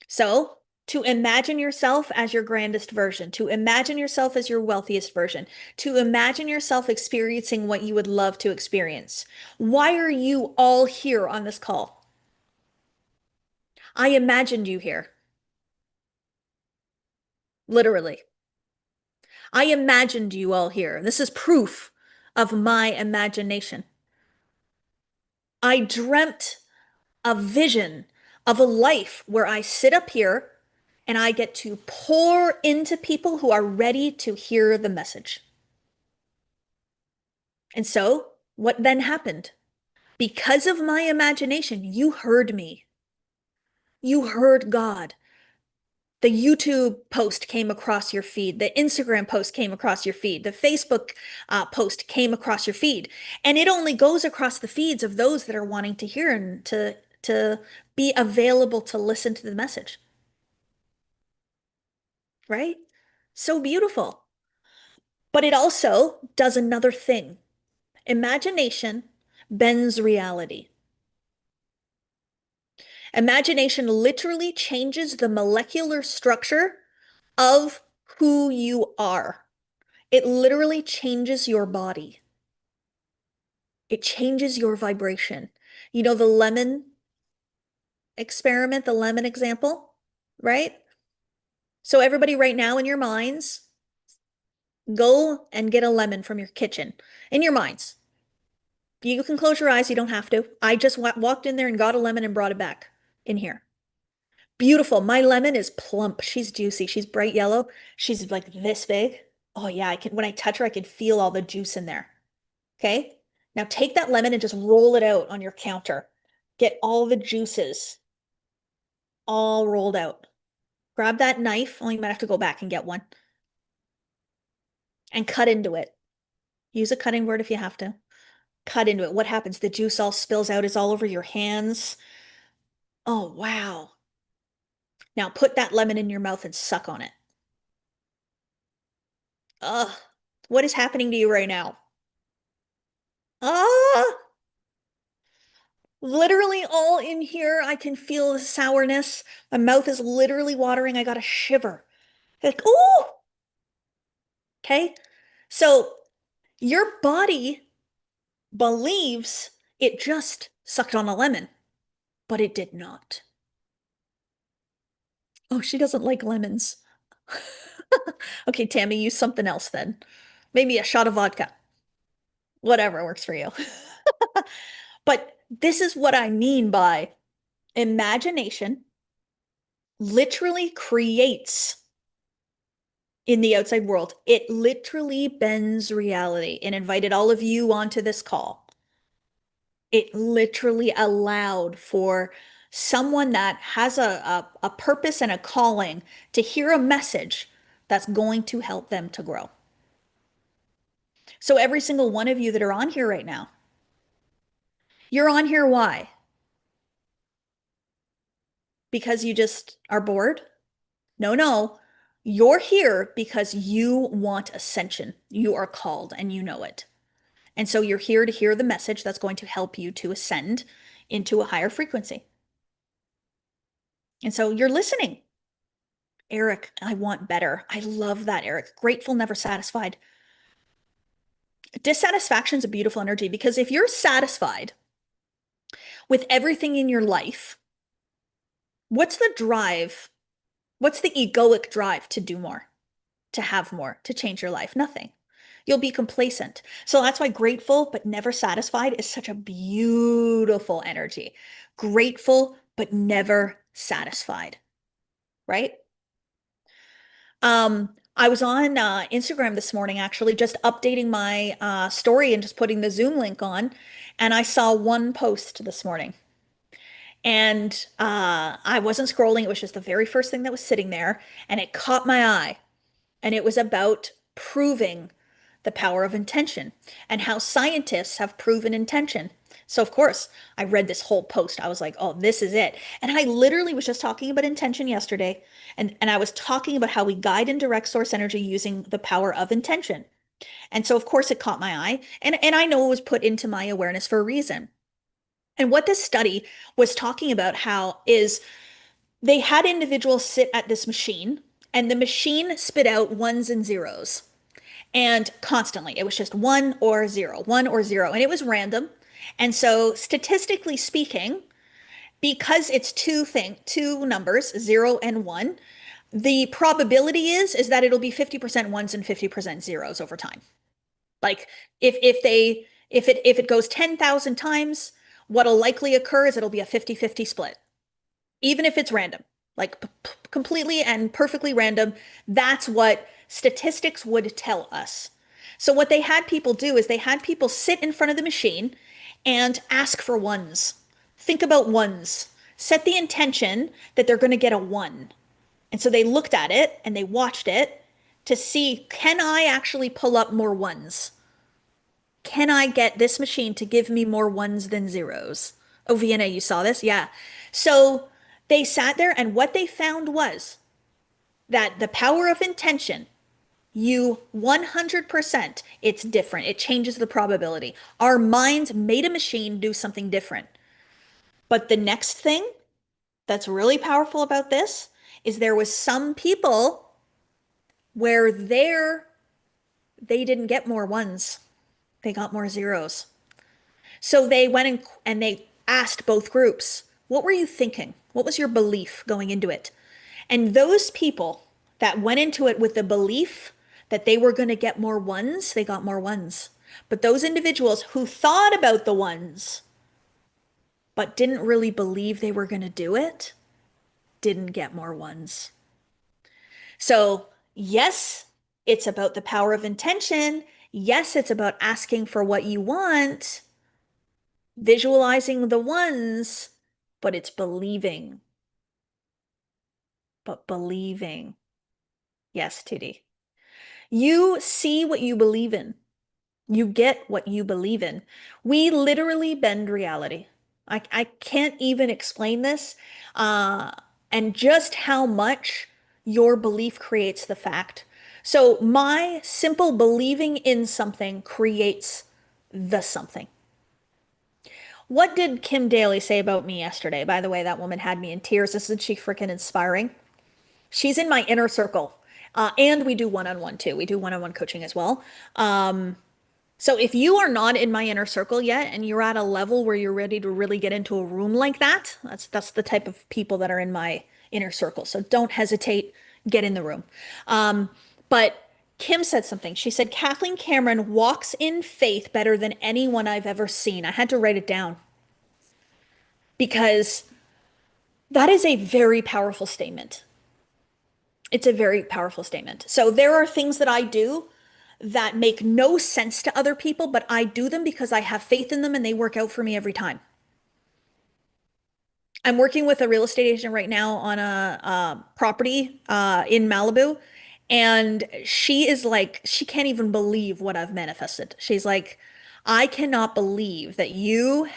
So, to imagine yourself as your grandest version, to imagine yourself as your wealthiest version, to imagine yourself experiencing what you would love to experience. Why are you all here on this call? I imagined you here, literally. I imagined you all here. This is proof of my imagination. I dreamt a vision of a life where I sit up here and I get to pour into people who are ready to hear the message. And so, what then happened? Because of my imagination, you heard me. You heard God. The YouTube post came across your feed. The Instagram post came across your feed. The Facebook post came across your feed. And it only goes across the feeds of those that are wanting to hear and to be available to listen to the message. Right? So beautiful. But it also does another thing. Imagination bends reality. Imagination literally changes the molecular structure of who you are. It literally changes your body. It changes your vibration. You know the lemon experiment, the lemon example, right? So everybody right now in your minds, go and get a lemon from your kitchen. In your minds. You can close your eyes, you don't have to. I just walked in there and got a lemon and brought it back in here. Beautiful. My lemon is plump. She's juicy. She's bright yellow. She's like this big. Oh yeah, I can when I touch her, I can feel all the juice in there. Okay? Now take that lemon and just roll it out on your counter. Get all the juices all rolled out. Grab that knife. Only you might have to go back and get one and cut into it. Use a cutting board if you have to. Cut into it. What happens? The juice all spills out. It's all over your hands. Oh, wow. Now put that lemon in your mouth and suck on it. Ugh. What is happening to you right now? Ah, literally all in here. I can feel the sourness. My mouth is literally watering. I got a shiver. Like, oh, okay. So your body believes it just sucked on a lemon, but it did not. Oh, she doesn't like lemons. Okay, Tammy, use something else then. Maybe a shot of vodka. Whatever works for you. But this is what I mean by imagination literally creates in the outside world. It literally bends reality and invited all of you onto this call. It literally allowed for someone that has a purpose and a calling to hear a message that's going to help them to grow. So every single one of you that are on here right now, you're on here why? Because you just are bored? No, no. You're here because you want ascension. You are called and you know it. And so you're here to hear the message that's going to help you to ascend into a higher frequency. And so you're listening. Eric, I want better. I love that, Eric. Grateful, never satisfied. Dissatisfaction is a beautiful energy because if you're satisfied, with everything in your life, what's the drive? What's the egoic drive to do more, to have more, to change your life? Nothing. You'll be complacent. So that's why grateful but never satisfied is such a beautiful energy. Grateful but never satisfied, right? I was on Instagram this morning actually, just updating my story and just putting the Zoom link on, and I saw one post this morning. And I wasn't scrolling, it was just the very first thing that was sitting there, and it caught my eye. And it was about proving the power of intention and how scientists have proven intention. So, of course, I read this whole post. I was like, oh, this is it. And I literally was just talking about intention yesterday. And I was talking about how we guide and direct source energy using the power of intention. And so, of course, it caught my eye. And I know it was put into my awareness for a reason. And what this study was talking about how is they had individuals sit at this machine, and the machine spit out ones and zeros. And constantly, it was just one or zero, and it was random. And so, statistically speaking, because it's two numbers, zero and one, the probability is that it'll be 50% ones and 50% zeros over time. Like if it goes 10,000 times, what'll likely occur is it'll be a 50-50 split, even if it's random, like completely and perfectly random. That's what statistics would tell us. So what they had people do is they had people sit in front of the machine and ask for ones. Think about ones. Set the intention that they're going to get a one. And so they looked at it and they watched it to see, can I actually pull up more ones? Can I get this machine to give me more ones than zeros? Oh, Vienna, you saw this? Yeah. So they sat there, and what they found was that the power of intention, you 100%, it's different. It changes the probability. Our minds made a machine do something different. But the next thing that's really powerful about this is there was some people where they didn't get more ones. They got more zeros. So they went and they asked both groups, what were you thinking? What was your belief going into it? And those people that went into it with the belief that they were going to get more ones, they got more ones. But those individuals who thought about the ones but didn't really believe they were going to do it didn't get more ones. So, yes, it's about the power of intention. Yes, it's about asking for what you want, visualizing the ones, but it's believing. But believing. Yes, Tootie. You see what you believe in. You get what you believe in. We literally bend reality. I can't even explain this, uh, and just how much your belief creates the fact. So my simple believing in something creates the something. What did Kim Daly say about me yesterday? By the way, that woman had me in tears. Isn't she freaking inspiring? She's in my inner circle. And we do one-on-one too. We do one-on-one coaching as well. So if you are not in my inner circle yet and you're at a level where you're ready to really get into a room like that, that's the type of people that are in my inner circle. So don't hesitate, get in the room. But Kim said something. She said, Kathleen Cameron walks in faith better than anyone I've ever seen. I had to write it down because that is a very powerful statement. It's a very powerful statement. So there are things that I do that make no sense to other people, but I do them because I have faith in them and they work out for me every time. I'm working with a real estate agent right now on a property in Malibu, and she is like, she can't even believe what I've manifested. She's like, I cannot believe that you've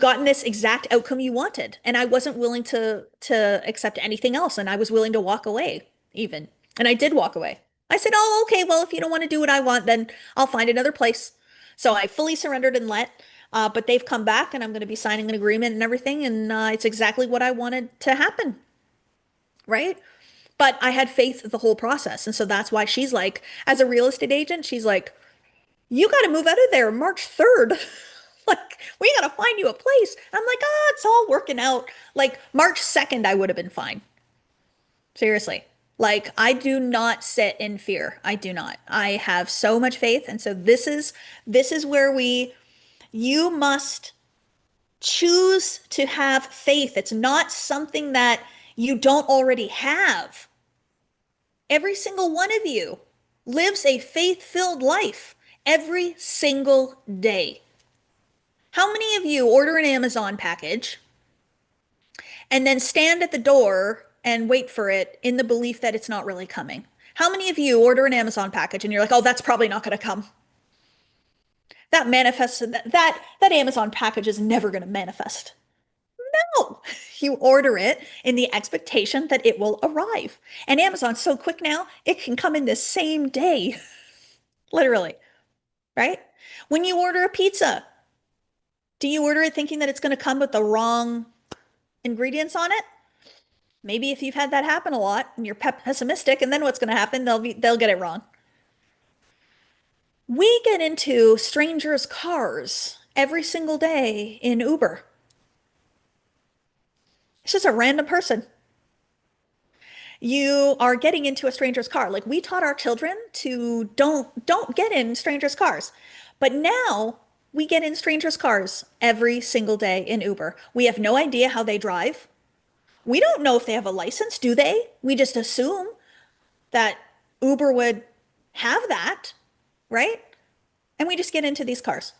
gotten this exact outcome you wanted, and I wasn't willing to accept anything else, and I was willing to walk away even, and I did walk away. I said, "Oh, okay, well, if you don't want to do what I want, then I'll find another place." So I fully surrendered and let. But they've come back, and I'm going to be signing an agreement and everything, and it's exactly what I wanted to happen, right? But I had faith the whole process, and so that's why she's like, as a real estate agent, she's like, "You got to move out of there March 3rd." Like, we gotta find you a place. I'm like, oh, it's all working out. Like March 2nd, I would have been fine. Seriously. Like, I do not sit in fear. I do not. I have so much faith. And so this is where you must choose to have faith. It's not something that you don't already have. Every single one of you lives a faith-filled life every single day. How many of you order an Amazon package and then stand at the door and wait for it in the belief that it's not really coming? How many of you order an Amazon package and you're like, "Oh, that's probably not going to come." That manifests that Amazon package is never going to manifest. No, you order it in the expectation that it will arrive. And Amazon's so quick now, it can come in the same day, literally, right? When you order a pizza, do you order it thinking that it's going to come with the wrong ingredients on it? Maybe if you've had that happen a lot and you're pessimistic, and then what's going to happen? They'll get it wrong. We get into strangers' cars every single day in Uber. It's just a random person. You are getting into a stranger's car. Like, we taught our children to don't get in strangers' cars. But now we get in strangers' cars every single day in Uber. We have no idea how they drive. We don't know if they have a license, do they? We just assume that Uber would have that, right? And we just get into these cars.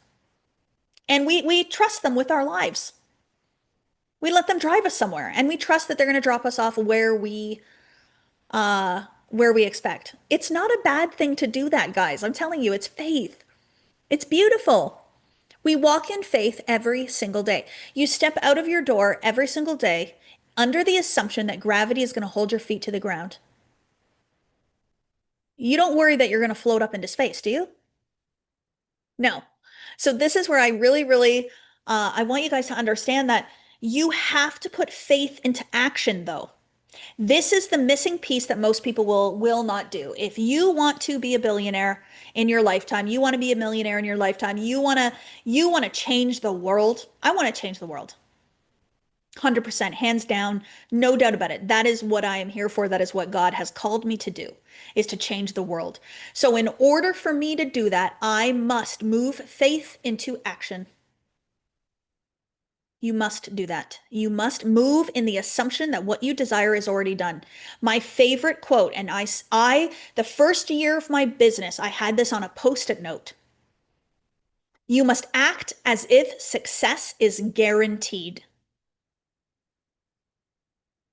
And we trust them with our lives. We let them drive us somewhere, and we trust that they're going to drop us off where we expect. It's not a bad thing to do that, guys. I'm telling you, it's faith. It's beautiful. We walk in faith every single day. You step out of your door every single day under the assumption that gravity is going to hold your feet to the ground. You don't worry that you're going to float up into space, do you? No. So this is where I really, really, I want you guys to understand that you have to put faith into action, though. This is the missing piece that most people will not do. If you want to be a billionaire in your lifetime, you want to be a millionaire in your lifetime, you want to change the world. I want to change the world. 100%, hands down, no doubt about it. That is what I am here for. That is what God has called me to do, is to change the world. So in order for me to do that, I must move faith into action. You must do that. You must move in the assumption that what you desire is already done. My favorite quote, and the first year of my business, I had this on a post-it note. You must act as if success is guaranteed.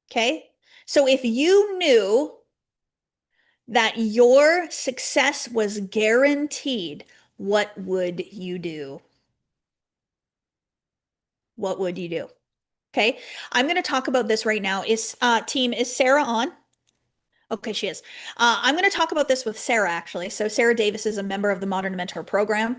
Okay? So if you knew that your success was guaranteed, what would you do? What would you do? Okay? I'm going to talk about this right now. Is Sarah on? Okay, she is. I'm going to talk about this with Sarah, actually. So, Sarah Davis is a member of the Modern Mentor program.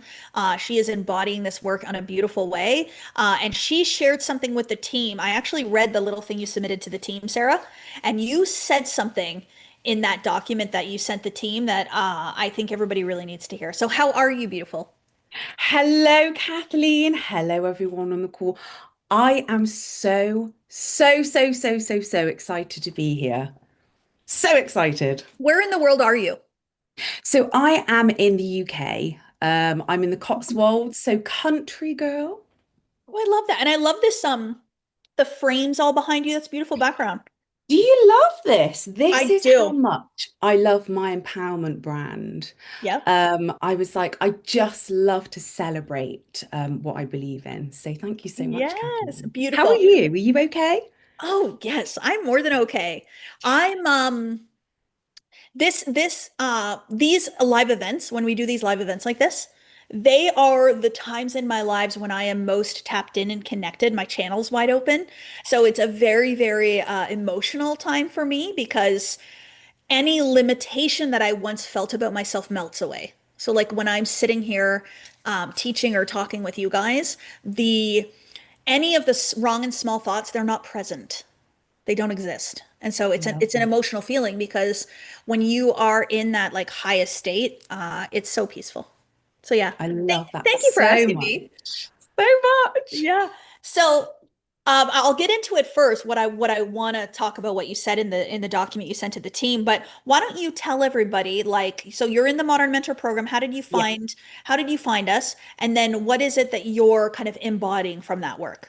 She is embodying this work on a beautiful way. And she shared something with the team. I actually read the little thing you submitted to the team, Sarah, and you said something in that document that you sent the team that I think everybody really needs to hear. So, how are you, beautiful? Hello, Kathleen. Hello, everyone on the call. I am so excited to be here. So excited. Where in the world are you? So I am in the UK. I'm in the Cotswolds, so country girl. Oh, I love that. And I love this, the frames all behind you. That's beautiful background. Do you love this? This I is how do. much I love my empowerment brand. Yep. I was like, I just love to celebrate what I believe in. So thank you so much, Yes, Kathleen. How are beautiful. you? Are you okay? Oh, yes, I'm more than okay. I'm these live events, when we do these live events like this, they are the times in my lives when I am most tapped in and connected. My channel's wide open. So it's a very, very emotional time for me because any limitation that I once felt about myself melts away. So like when I'm sitting here teaching or talking with you guys, the any of the wrong and small thoughts, they're not present. They don't exist. And so it's an Love it's an it. emotional feeling because when you are in that like highest state, it's so peaceful. So yeah, I thank love that thank you for so asking much. me. so much. Yeah. So, I'll get into it first. What I want to talk about what you said in the document you sent to the team. But why don't you tell everybody, like, so you're in the Modern Mentor program. Yeah. How did you find us? And then what is it that you're kind of embodying from that work?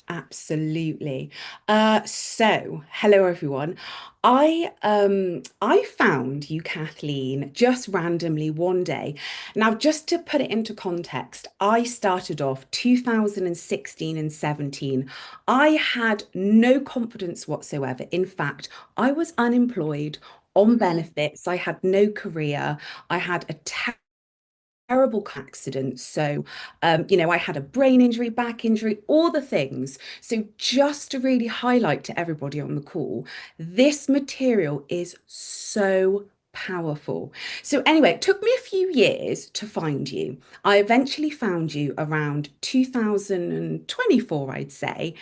Absolutely. Hello everyone. I found you, Kathleen, just randomly one day. Now, just to put it into context, I started off 2016 and 17. I had no confidence whatsoever. In fact, I was unemployed on Mm, benefits. I had no career. I had a terrible car accident. I had a brain injury, back injury, all the things. So, just to really highlight to everybody on the call, this material is so powerful. So, anyway, it took me a few years to find you. I eventually found you around 2024, I'd say.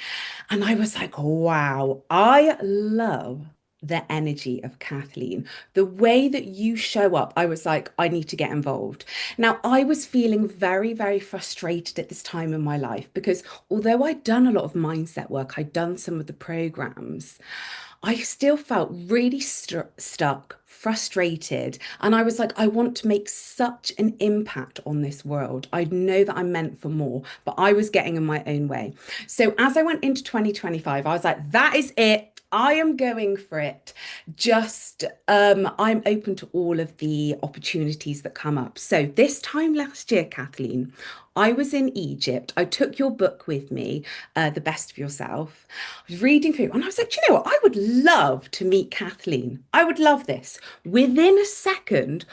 And I was like, wow, I love the energy of Kathleen. The way that you show up, I was like, I need to get involved. Now, I was feeling very, very frustrated at this time in my life because although I'd done a lot of mindset work, I'd done some of the programs, I still felt really stuck, frustrated. And I was like, I want to make such an impact on this world. I know that I'm meant for more, but I was getting in my own way. So as I went into 2025, I was like, that is it. I am going for it. I'm open to all of the opportunities that come up. So this time last year, Kathleen, I was in Egypt. I took your book with me, The Best of Yourself. I was reading through and I was like, "Do you know what? I would love to meet Kathleen. I would love this." Within a second,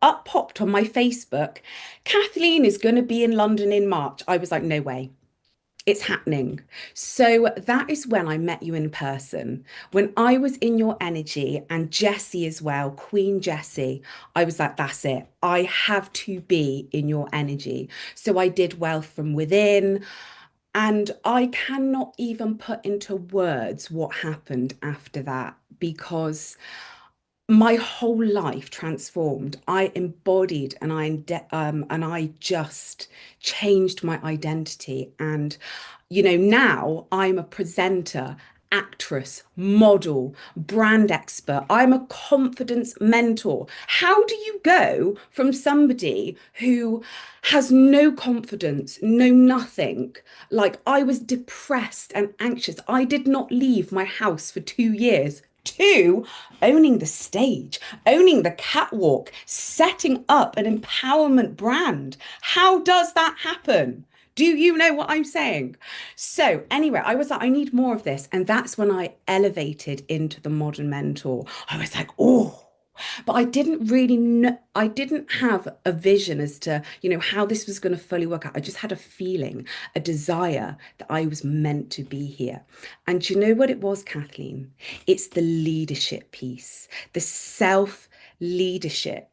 up popped on my Facebook, Kathleen is going to be in London in March. I was like, no way. It's happening. So that is when I met you in person. When I was in your energy and Jessie as well, Queen Jessie, I was like, that's it. I have to be in your energy. So I did Wealth from Within. And I cannot even put into words what happened after that because my whole life transformed. I embodied and I just changed my identity. And now I'm a presenter, actress, model, brand expert. I'm a confidence mentor. How do you go from somebody who has no confidence, no nothing? Like I was depressed and anxious. I did not leave my house for 2 years. Two, owning the stage, owning the catwalk, setting up an empowerment brand. How does that happen? Do you know what I'm saying? So, anyway, I was like, I need more of this. And that's when I elevated into the modern mentor. I was like, oh, but I didn't really know, I didn't have a vision as to, how this was going to fully work out. I just had a feeling, a desire that I was meant to be here. And do you know what it was, Kathleen? It's the leadership piece, the self leadership.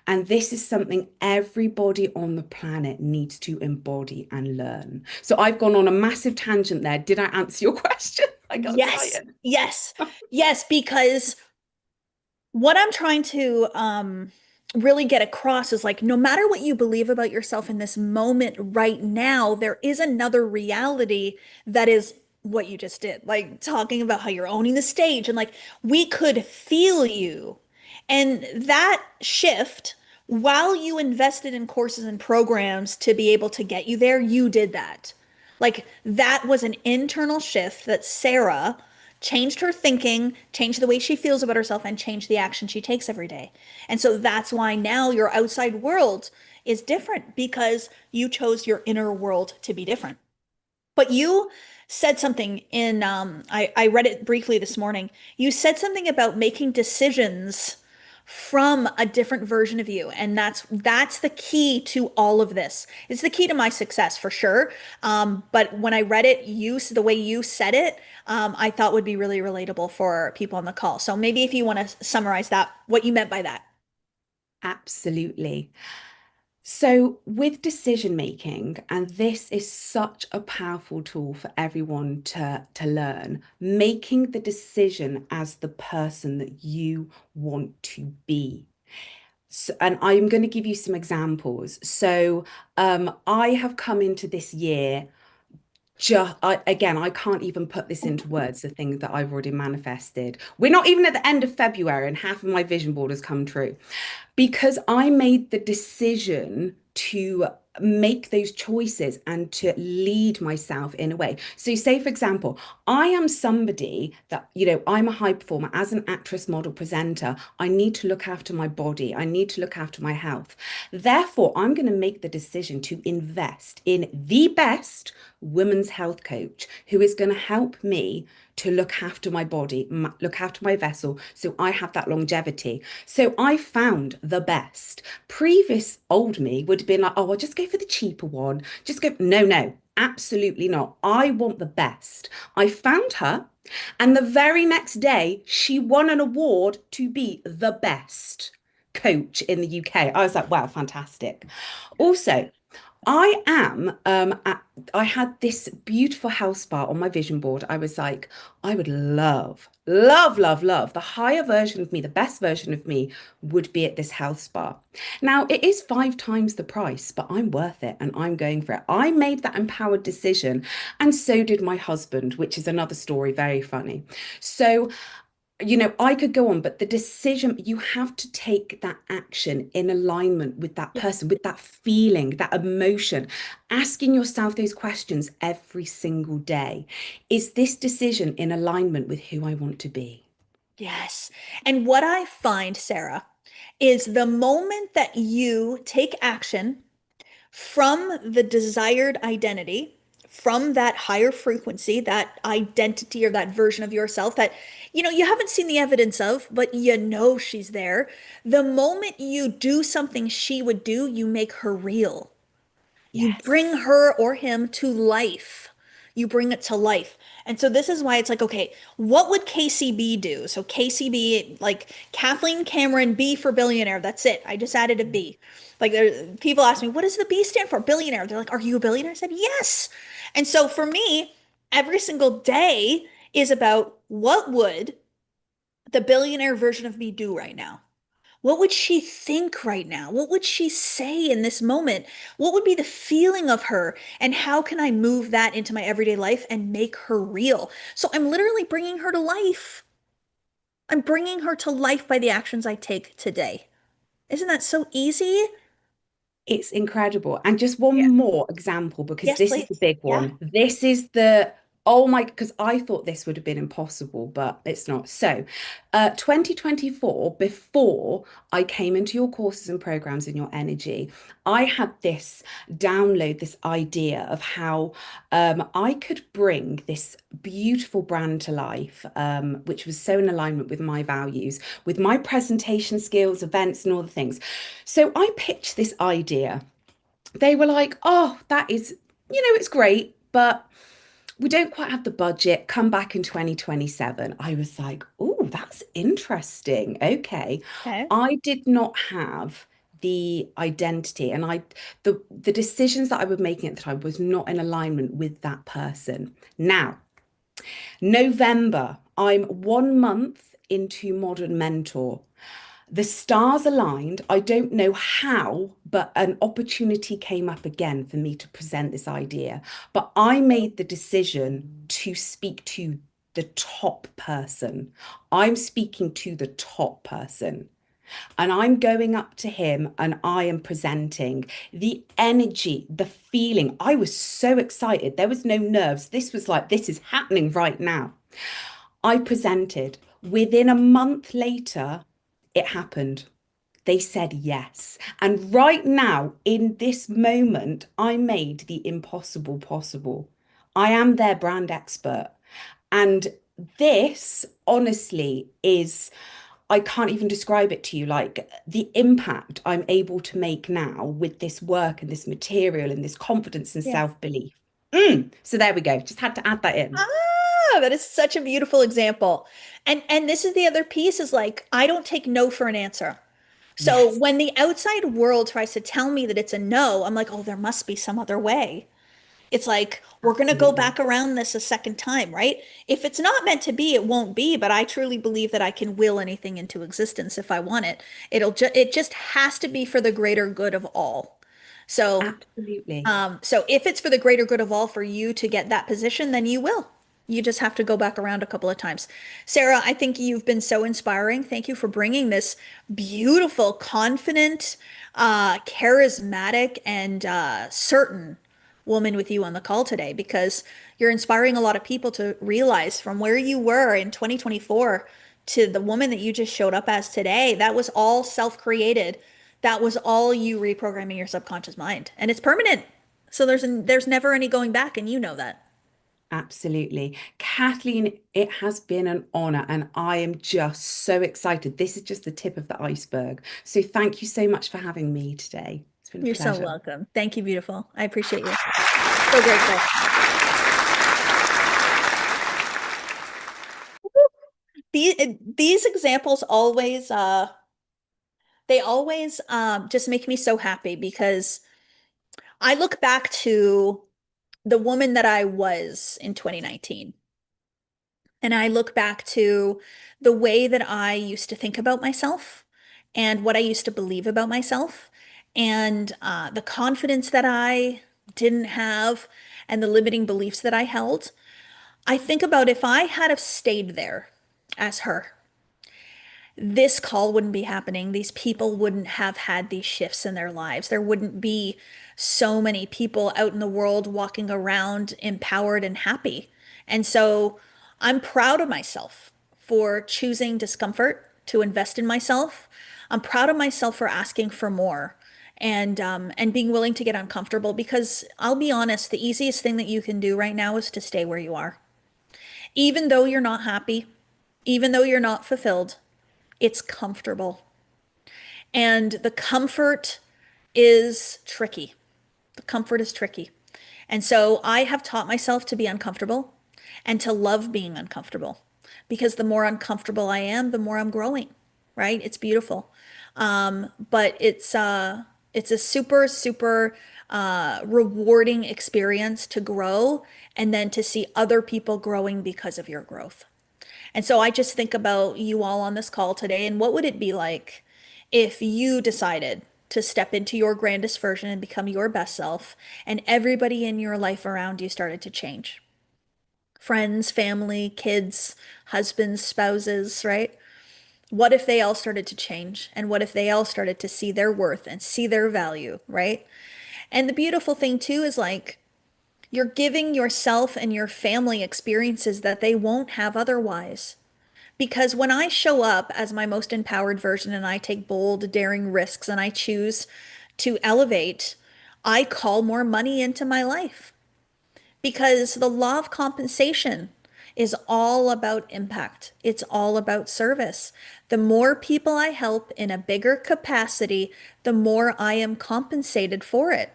And this is something everybody on the planet needs to embody and learn. So I've gone on a massive tangent there. Did I answer your question? I got yes, excited. yes, yes, because what I'm trying to really get across is like no matter what you believe about yourself in this moment right now, there is another reality that is what you just did. Like talking about how you're owning the stage and like we could feel you. And that shift, while you invested in courses and programs to be able to get you there, you did that. Like that was an internal shift that Sarah changed her thinking, changed the way she feels about herself, and changed the action she takes every day. And so that's why now your outside world is different because you chose your inner world to be different. But you said something in, I read it briefly this morning. You said something about making decisions from a different version of you. And that's the key to all of this. It's the key to my success for sure. But when I read it, the way you said it, I thought would be really relatable for people on the call. So maybe if you want to summarize that, what you meant by that. Absolutely. So, with decision making, and this is such a powerful tool for everyone to learn, making the decision as the person that you want to be. So, and I'm going to give you some examples. So, I have come into this year just again, I can't even put this into words, the thing that I've already manifested. We're not even at the end of February, and half of my vision board has come true because I made the decision to make those choices and to lead myself in a way. So, say, for example, I am somebody that, I'm a high performer as an actress, model, presenter. I need to look after my body, I need to look after my health. Therefore, I'm going to make the decision to invest in the best women's health coach who is going to help me to look after my body, look after my vessel, so I have that longevity. So I found the best. Previous old me would have been like, oh, I'll just go for the cheaper one. Just go. No, no, absolutely not. I want the best. I found her. And the very next day, she won an award to be the best coach in the UK. I was like, wow, fantastic. Also, I had this beautiful health spa on my vision board. I was like, I would love, love, love, love the higher version of me, the best version of me would be at this health spa. Now, it is 5 times the price, but I'm worth it and I'm going for it. I made that empowered decision, and so did my husband, which is another story, very funny. So, I could go on, but the decision, you have to take that action in alignment with that Yeah. person, with that feeling, that emotion, asking yourself those questions every single day. Is this decision in alignment with who I want to be? Yes. And what I find, Sarah, is the moment that you take action from the desired identity, from that higher frequency, that identity or that version of yourself that, you haven't seen the evidence of, but you know she's there. The moment you do something she would do, you make her real. You bring Yes. her or him to life. You bring it to life. And so this is why it's like, okay, what would KCB do? So KCB, like Kathleen Cameron, B for billionaire. That's it. I just added a B. Like people ask me, what does the B stand for? Billionaire. They're like, are you a billionaire? I said, yes. And so for me, every single day is about what would the billionaire version of me do right now? What would she think right now? What would she say in this moment? What would be the feeling of her? And how can I move that into my everyday life and make her real? So I'm literally bringing her to life. I'm bringing her to life by the actions I take today. Isn't that so easy? It's incredible. And just Yeah. one more example, because Yes, this is the please. big Yeah. one. This is the, oh my, because I thought this would have been impossible, but it's not. So, 2024, before I came into your courses and programs in your energy, I had this download, this idea of how I could bring this beautiful brand to life, which was so in alignment with my values, with my presentation skills, events, and all the things. So I pitched this idea. They were like, oh, that is, it's great, but we don't quite have the budget. Come back in 2027. I was like, oh, that's interesting. Okay. Okay. I did not have the identity, and the decisions that I was making at the time was not in alignment with that person. Now, November, I'm 1 month into Modern Mentor. The stars aligned. I don't know how, but an opportunity came up again for me to present this idea. But I made the decision to speak to the top person. I'm speaking to the top person. And I'm going up to him and I am presenting the energy, the feeling. I was so excited. There was no nerves. This was like, this is happening right now. I presented. Within a month later, it happened. They said yes. And right now, in this moment, I made the impossible possible. I am their brand expert. And this, honestly, is, I can't even describe it to you. Like the impact I'm able to make now with this work and this material and this confidence and Yeah. self-belief. So there we go. Just had to add that in. That is such a beautiful example. And this is the other piece is like I don't take no for an answer. So Yes. when the outside world tries to tell me that it's a no, I'm like, oh, there must be some other way. It's like, we're going to go Absolutely. back around this a second time, right? If it's not meant to be, it won't be, but I truly believe that I can will anything into existence if I want it. It just has to be for the greater good of all. So Absolutely. so if it's for the greater good of all for you to get that position, then you will. You just have to go back around a couple of times. Sarah, I think you've been so inspiring. Thank you for bringing this beautiful, confident, charismatic, and certain woman with you on the call today because you're inspiring a lot of people to realize from where you were in 2024 to the woman that you just showed up as today, that was all self-created. That was all you reprogramming your subconscious mind, and it's permanent. So there's never any going back, and you know that. Absolutely. Kathleen, it has been an honor, and I am just so excited. This is just the tip of the iceberg. So thank you so much for having me today. It's been a You're so pleasure. welcome. Thank you, beautiful. I appreciate you. So grateful. These examples always they always just make me so happy because I look back to the woman that I was in 2019. And I look back to the way that I used to think about myself and what I used to believe about myself and the confidence that I didn't have and the limiting beliefs that I held. I think about if I had have stayed there as her, this call wouldn't be happening. These people wouldn't have had these shifts in their lives. There wouldn't be so many people out in the world walking around empowered and happy. And so I'm proud of myself for choosing discomfort to invest in myself. I'm proud of myself for asking for more and being willing to get uncomfortable because I'll be honest, the easiest thing that you can do right now is to stay where you are. Even though you're not happy, even though you're not fulfilled, it's comfortable. And the comfort is tricky. The comfort is tricky. And so I have taught myself to be uncomfortable and to love being uncomfortable because the more uncomfortable I am, the more I'm growing, right? It's beautiful. But it's a super rewarding experience to grow and then to see other people growing because of your growth. And so I just think about you all on this call today and what would it be like if you decided to step into your grandest version and become your best self, and everybody in your life around you started to change? Friends, family, kids, husbands, spouses, right? What if they all started to change? And what if they all started to see their worth and see their value, right? And the beautiful thing too is like you're giving yourself and your family experiences that they won't have otherwise. Because when I show up as my most empowered version and I take bold, daring risks and I choose to elevate, I call more money into my life. Because the law of compensation is all about impact, it's all about service. The more people I help in a bigger capacity, the more I am compensated for it.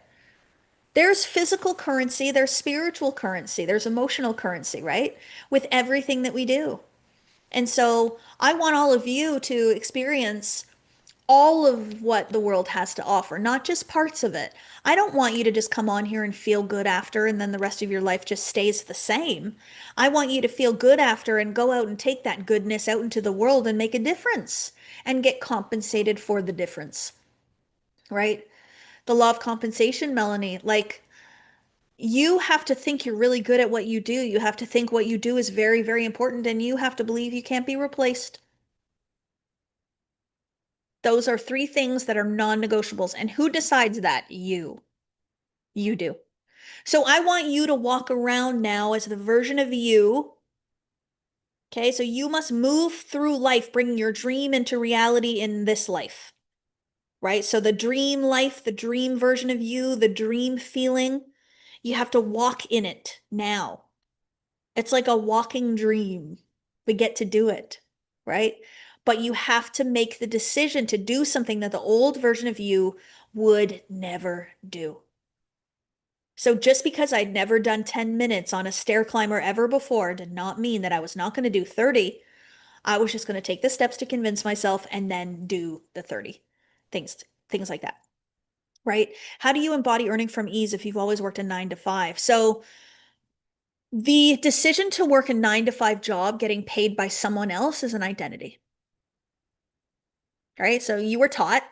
There's physical currency, there's spiritual currency, there's emotional currency, right? With everything that we do. And so I want all of you to experience all of what the world has to offer, not just parts of it. I don't want you to just come on here and feel good after, and then the rest of your life just stays the same. I want you to feel good after and go out and take that goodness out into the world and make a difference and get compensated for the difference, right? The law of compensation, Melanie, like you have to think you're really good at what you do. You have to think what you do is very, very important, and you have to believe you can't be replaced. Those are three things that are non-negotiables. And who decides that? You. You do. So I want you to walk around now as the version of you. Okay, so you must move through life, bringing your dream into reality in this life, right? So the dream life, the dream version of you, the dream feeling, you have to walk in it now. It's like a walking dream. We get to do it, right? But you have to make the decision to do something that the old version of you would never do. So just because I'd never done 10 minutes on a stair climber ever before did not mean that I was not going to do 30. I was just going to take the steps to convince myself and then do the 30. Things like that. right? How do you embody earning from ease if you've always worked a 9 to 5? So the decision to work a 9 to 5 job getting paid by someone else is an identity, right? So you were taught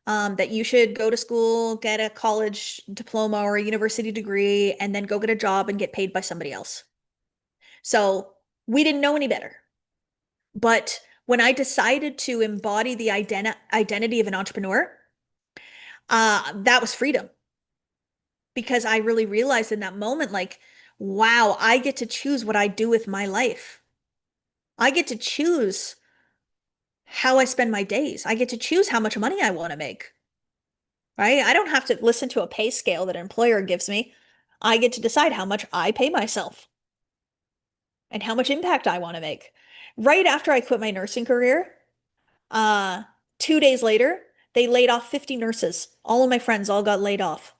that you should go to school, get a college diploma or a university degree, and then go get a job and get paid by somebody else. So we didn't know any better. But when I decided to embody the identity of an entrepreneur, that was freedom because I really realized in that moment, like, wow, I get to choose what I do with my life. I get to choose how I spend my days. I get to choose how much money I want to make, right? I don't have to listen to a pay scale that an employer gives me. I get to decide how much I pay myself and how much impact I want to make. Right after I quit my nursing career, uh, 2 days later, they laid off 50 nurses. All of my friends all got laid off.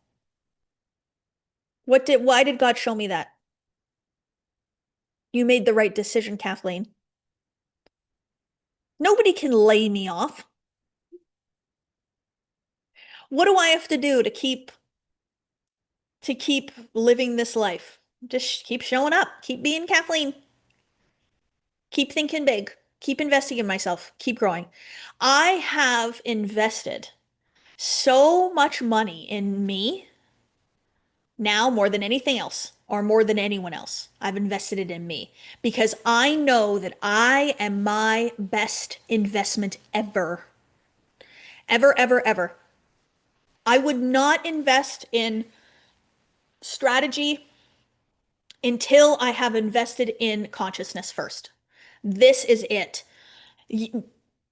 Why did God show me that? You made the right decision, Kathleen. Nobody can lay me off. What do I have to do to keep living this life? Just keep showing up, keep being Kathleen, keep thinking big, keep investing in myself, keep growing. I have invested so much money in me now more than anything else or more than anyone else. I've invested it in me because I know that I am my best investment ever. Ever, ever, ever. I would not invest in strategy until I have invested in consciousness first. This is it.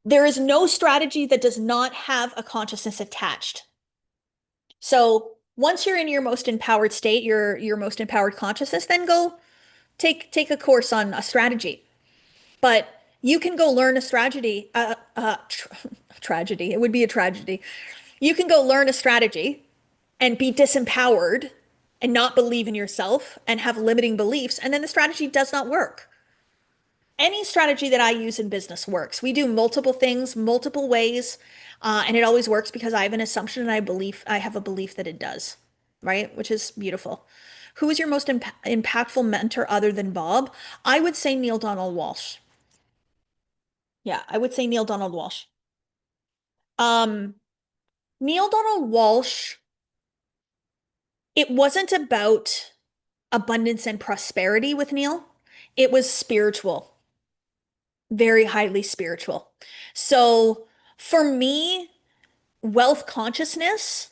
There is no strategy that does not have a consciousness attached. So once you're in your most empowered state, your most empowered consciousness, then go take a course on a strategy. But you can go learn a strategy, tragedy. It would be a tragedy. You can go learn a strategy and be disempowered and not believe in yourself and have limiting beliefs, and then the strategy does not work. Any strategy that I use in business works. We do multiple things, multiple ways, and it always works because I have an assumption and I have a belief that it does, right? Which is beautiful. Who is your most impactful mentor other than Bob? I would say Neil Donald Walsh. Yeah, I would say Neil Donald Walsh. Um, Neil Donald Walsh, it wasn't about abundance and prosperity with Neil. It was spiritual, very highly spiritual. So for me, wealth consciousness,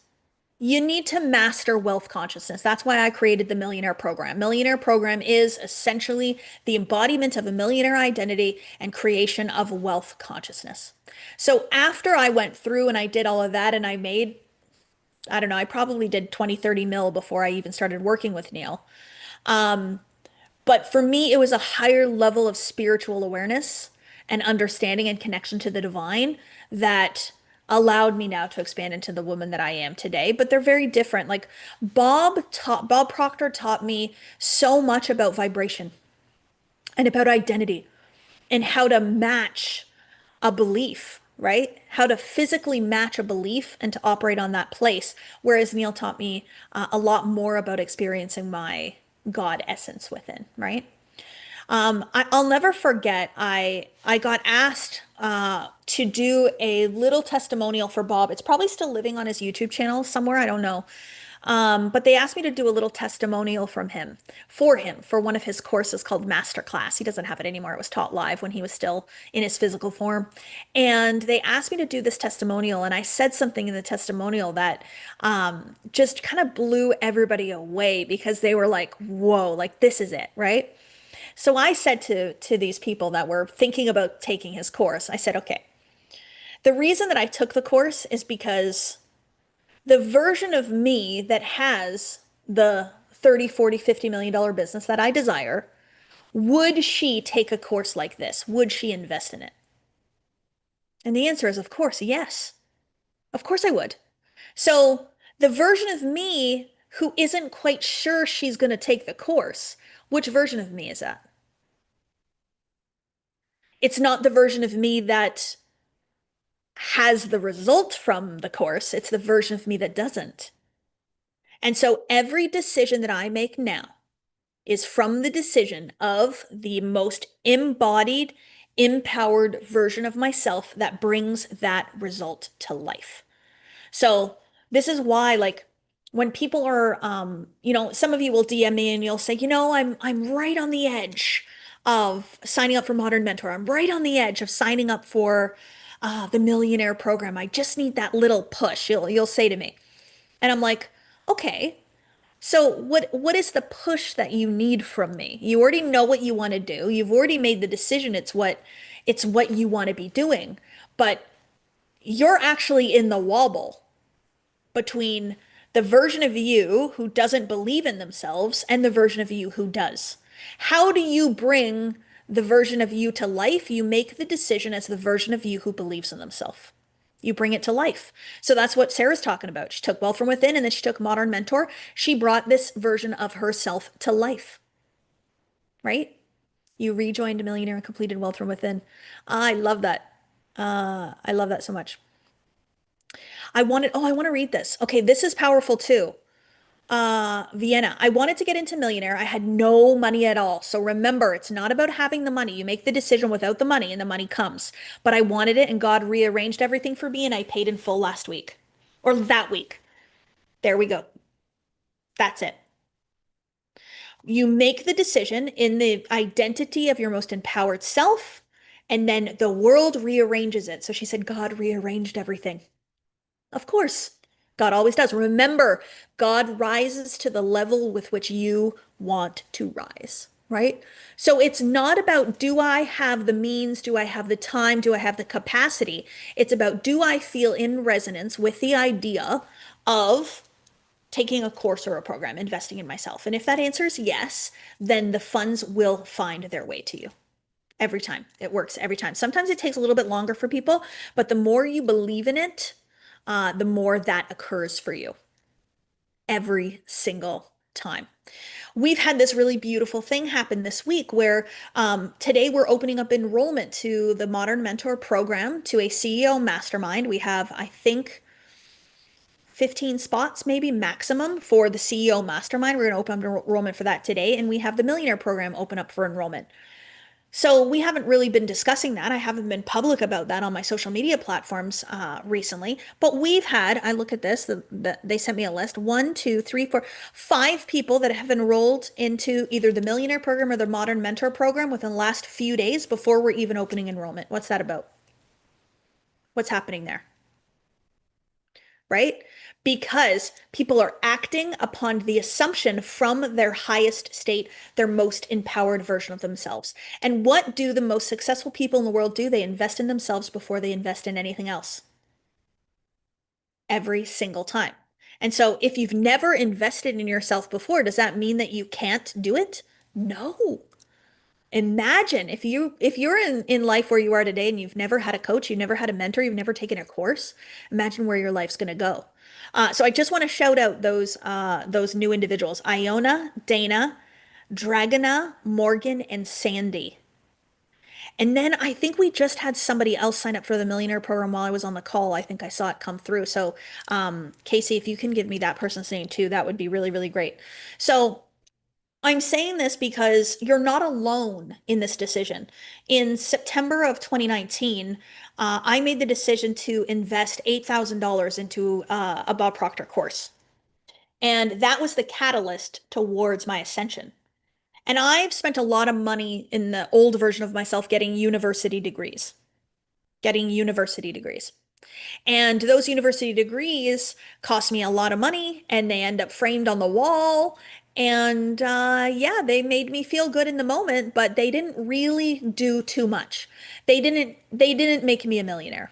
you need to master wealth consciousness. That's why I created the Millionaire Program. Millionaire Program is essentially the embodiment of a millionaire identity and creation of wealth consciousness. So after I went through and I did all of that and I made, I don't know, I probably did 20, 30 mil before I even started working with Neil. But for me, it was a higher level of spiritual awareness and understanding and connection to the divine that allowed me now to expand into the woman that I am today. But they're very different. Like Bob Proctor taught me so much about vibration and about identity and how to match a belief, right? How to physically match a belief and to operate on that place. Whereas Neil taught me a lot more about experiencing my God essence within, right? I'll never forget. I got asked to do a little testimonial for Bob. It's probably still living on his YouTube channel somewhere. I don't know. But they asked me to do a little testimonial for him, for one of his courses called Masterclass. He doesn't have it anymore. It was taught live when he was still in his physical form. And they asked me to do this testimonial, and I said something in the testimonial that just kind of blew everybody away because they were like, whoa, like this is it, right? So I said to these people that were thinking about taking his course, I said, okay, the reason that I took the course is because the version of me that has the 30, 40, $50 million business that I desire, would she take a course like this? Would she invest in it? And the answer is, of course, yes. Of course I would. So the version of me who isn't quite sure she's going to take the course, which version of me is that? It's not the version of me that has the result from the course. It's the version of me that doesn't. And so every decision that I make now is from the decision of the most embodied, empowered version of myself that brings that result to life. So this is why, like, when people are, some of you will DM me and you'll say, I'm right on the edge of signing up for Modern Mentor. I'm right on the edge of signing up for the Millionaire Program. I just need that little push. You'll say to me, and I'm like, okay. So what is the push that you need from me? You already know what you want to do. You've already made the decision. It's what you want to be doing. But you're actually in the wobble between the version of you who doesn't believe in themselves and the version of you who does. How do you bring the version of you to life? You make the decision as the version of you who believes in themselves. You bring it to life. So that's what Sarah's talking about. She took Wealth from Within and then she took Modern Mentor. She brought this version of herself to life, right? You rejoined a millionaire and completed Wealth from Within. I love that. I love that so much. I want to read this. Okay, this is powerful too. Vienna. I wanted to get into Millionaire. I had no money at all. So remember, it's not about having the money. You make the decision without the money and the money comes. But I wanted it and God rearranged everything for me and I paid in full last week or that week. There we go. That's it. You make the decision in the identity of your most empowered self, and then the world rearranges it. So she said, God rearranged everything. Of course, God always does. Remember, God rises to the level with which you want to rise, right? So it's not about do I have the means? Do I have the time? Do I have the capacity? It's about do I feel in resonance with the idea of taking a course or a program, investing in myself? And if that answer is yes, then the funds will find their way to you. Every time. It works every time. Sometimes it takes a little bit longer for people, but the more you believe in it, the more that occurs for you every single time. We've had this really beautiful thing happen this week where today we're opening up enrollment to the Modern Mentor program to a CEO mastermind. We have, I think, 15 spots maybe maximum for the CEO mastermind. We're going to open up enrollment for that today. And we have the Millionaire program open up for enrollment. So we haven't really been discussing that. I haven't been public about that on my social media platforms recently. But we've had, I look at this, they sent me a list, one, two, three, four, five people that have enrolled into either the Millionaire program or the Modern Mentor program within the last few days before we're even opening enrollment. What's that about? What's happening there? Right? Because people are acting upon the assumption from their highest state, their most empowered version of themselves. And what do the most successful people in the world do? They invest in themselves before they invest in anything else. Every single time. And so if you've never invested in yourself before, does that mean that you can't do it? No. Imagine if you're in life where you are today and you've never had a coach, you've never had a mentor, you've never taken a course. Imagine where your life's going to go. So I just want to shout out those new individuals: Iona, Dana, Dragona, Morgan, and Sandy. And then I think we just had somebody else sign up for the Millionaire program while I was on the call. I think I saw it come through. So, Casey, if you can give me that person's name too, that would be really, really great. So I'm saying this because you're not alone in this decision. In September of 2019, I made the decision to invest $8,000 into a Bob Proctor course. And that was the catalyst towards my ascension. And I've spent a lot of money in the old version of myself getting university degrees. And those university degrees cost me a lot of money and they end up framed on the wall. And yeah, they made me feel good in the moment, but they didn't really do too much. They didn't make me a millionaire.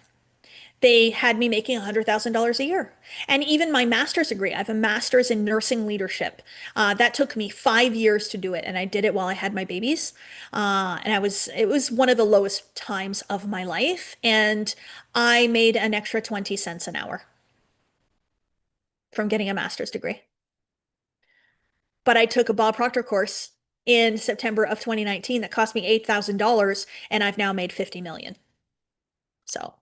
They had me making $100,000 a year. And even my master's degree, I have a master's in nursing leadership. That took me 5 years to do it, and I did it while I had my babies. It was one of the lowest times of my life, and I made an extra 20 cents an hour from getting a master's degree. But I took a Bob Proctor course in September of 2019 that cost me $8,000, and I've now made 50 million. So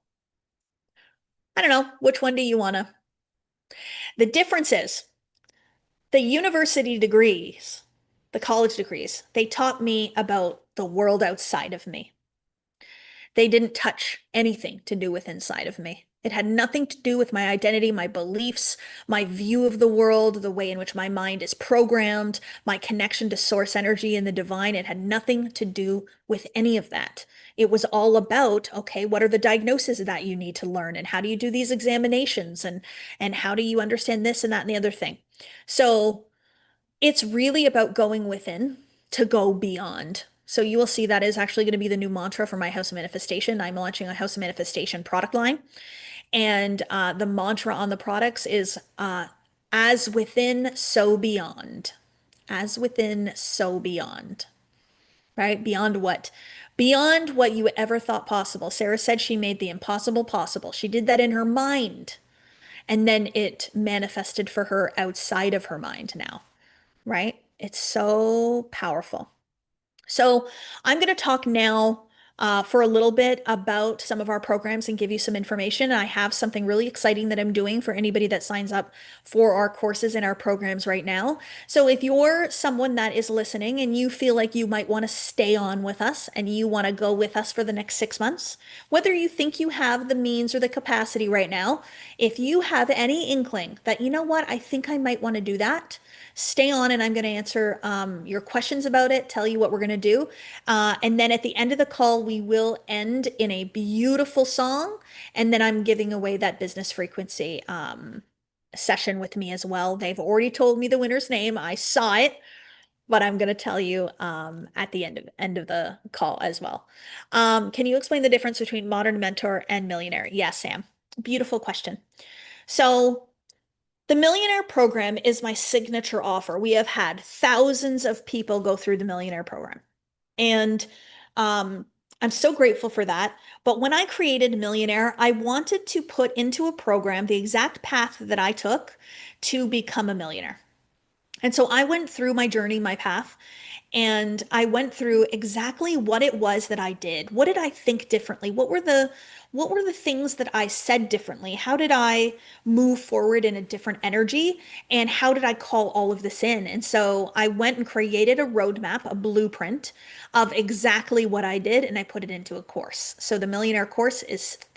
I don't know. Which one do you want to? The difference is the university degrees, the college degrees, they taught me about the world outside of me. They didn't touch anything to do with inside of me. It had nothing to do with my identity, my beliefs, my view of the world, the way in which my mind is programmed, my connection to source energy and the divine. It had nothing to do with any of that. It was all about, okay, what are the diagnoses that you need to learn and how do you do these examinations and how do you understand this and that and the other thing. So it's really about going within to go beyond. So you will see that is actually going to be the new mantra for my House of Manifestation. I'm launching a House of Manifestation product line. And the mantra on the products is as within, so beyond. As within, so beyond. Right? Beyond what? Beyond what you ever thought possible. Sarah said she made the impossible possible. She did that in her mind. And then it manifested for her outside of her mind now, right? It's so powerful. So I'm going to talk now for a little bit about some of our programs and give you some information. I have something really exciting that I'm doing for anybody that signs up for our courses and our programs right now. So if you're someone that is listening and you feel like you might want to stay on with us and you want to go with us for the next 6 months, whether you think you have the means or the capacity right now, if you have any inkling that, you know what, I think I might want to do that, stay on and I'm going to answer your questions about it, tell you what we're going to do. And then at the end of the call, we will end in a beautiful song. And then I'm giving away that business frequency session with me as well. They've already told me the winner's name. I saw it, but I'm going to tell you at the end of the call as well. Can you explain the difference between modern mentor and millionaire? Yes, Sam. Beautiful question. So the Millionaire Program is my signature offer. We have had thousands of people go through the Millionaire Program. And um, I'm so grateful for that. But when I created Millionaire, I wanted to put into a program the exact path that I took to become a millionaire. And so I went through my journey, my path, and I went through exactly what it was that I did. What did I think differently? What were the things that I said differently? How did I move forward in a different energy? And how did I call all of this in? And so I went and created a roadmap, a blueprint of exactly what I did, and I put it into a course. So the Millionaire course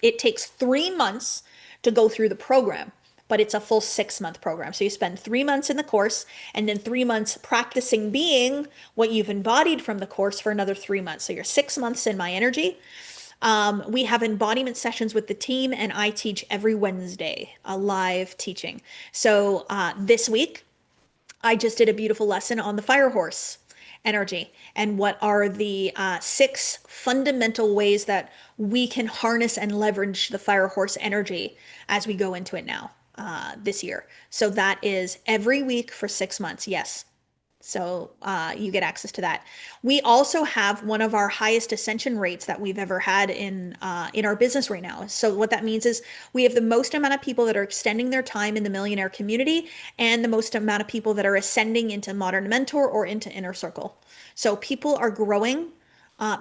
it takes 3 months to go through the program, but it's a full 6 month program. So you spend 3 months in the course and then 3 months practicing being what you've embodied from the course for another 3 months. So you're 6 months in my energy. We have embodiment sessions with the team, and I teach every Wednesday, a live teaching. So this week, I just did a beautiful lesson on the fire horse energy and what are the 6 fundamental ways that we can harness and leverage the fire horse energy as we go into it now this year. So that is every week for 6 months. Yes. So you get access to that. We also have one of our highest ascension rates that we've ever had in our business right now. So what that means is we have the most amount of people that are extending their time in the millionaire community and the most amount of people that are ascending into modern mentor or into inner circle. So people are growing,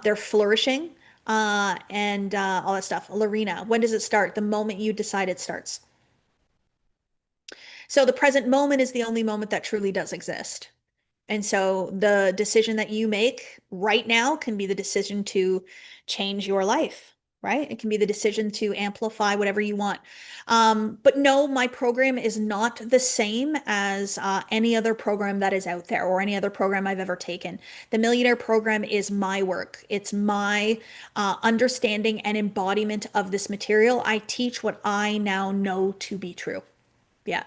they're flourishing, and all that stuff. Lorena, when does it start? The moment you decide it starts. So the present moment is the only moment that truly does exist. And so the decision that you make right now can be the decision to change your life, right? It can be the decision to amplify whatever you want. But no, my program is not the same as any other program that is out there or any other program I've ever taken. The Millionaire Program is my work. It's my understanding and embodiment of this material. I teach what I now know to be true. Yeah.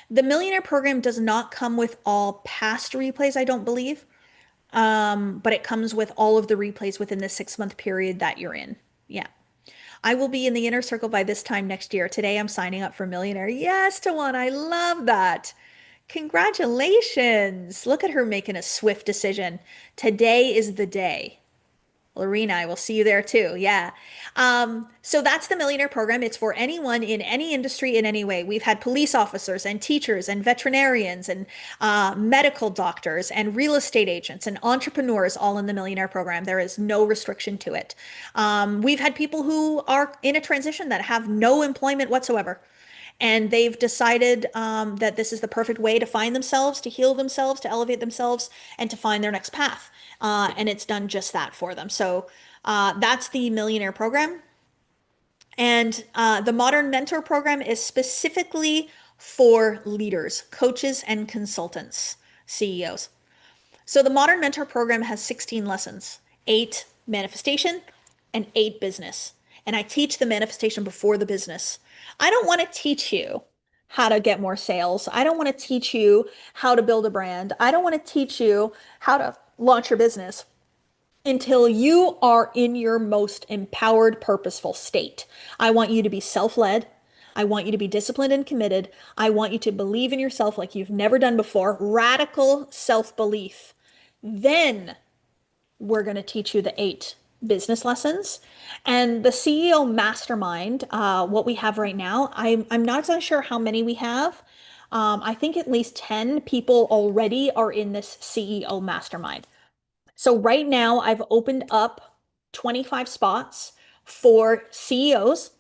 The Millionaire Program does not come with all past replays, I don't believe. But it comes with all of the replays within the 6 month period that you're in. Yeah. I will be in the inner circle by this time next year. Today I'm signing up for Millionaire. Yes, Tawana, I love that. Congratulations. Look at her making a swift decision. Today is the day. Lorena, I will see you there too. Yeah. So that's the Millionaire Program. It's for anyone in any industry in any way. We've had police officers and teachers and veterinarians and medical doctors and real estate agents and entrepreneurs all in the Millionaire Program. There is no restriction to it. We've had people who are in a transition that have no employment whatsoever. And they've decided that this is the perfect way to find themselves, to heal themselves, to elevate themselves, and to find their next path. And it's done just that for them. So that's the Millionaire Program. And the Modern Mentor Program is specifically for leaders, coaches, and consultants, CEOs. So the Modern Mentor Program has 16 lessons, 8 manifestation and 8 business. And I teach the manifestation before the business. I don't want to teach you how to get more sales. I don't want to teach you how to build a brand. I don't want to teach you how to launch your business until you are in your most empowered, purposeful state. I want you to be self-led. I want you to be disciplined and committed. I want you to believe in yourself like you've never done before. Radical self-belief. Then we're going to teach you the 8 business lessons. And the CEO mastermind, what we have right now, I'm not exactly sure how many we have. I think at least 10 people already are in this CEO mastermind. So right now I've opened up 25 spots for CEOs.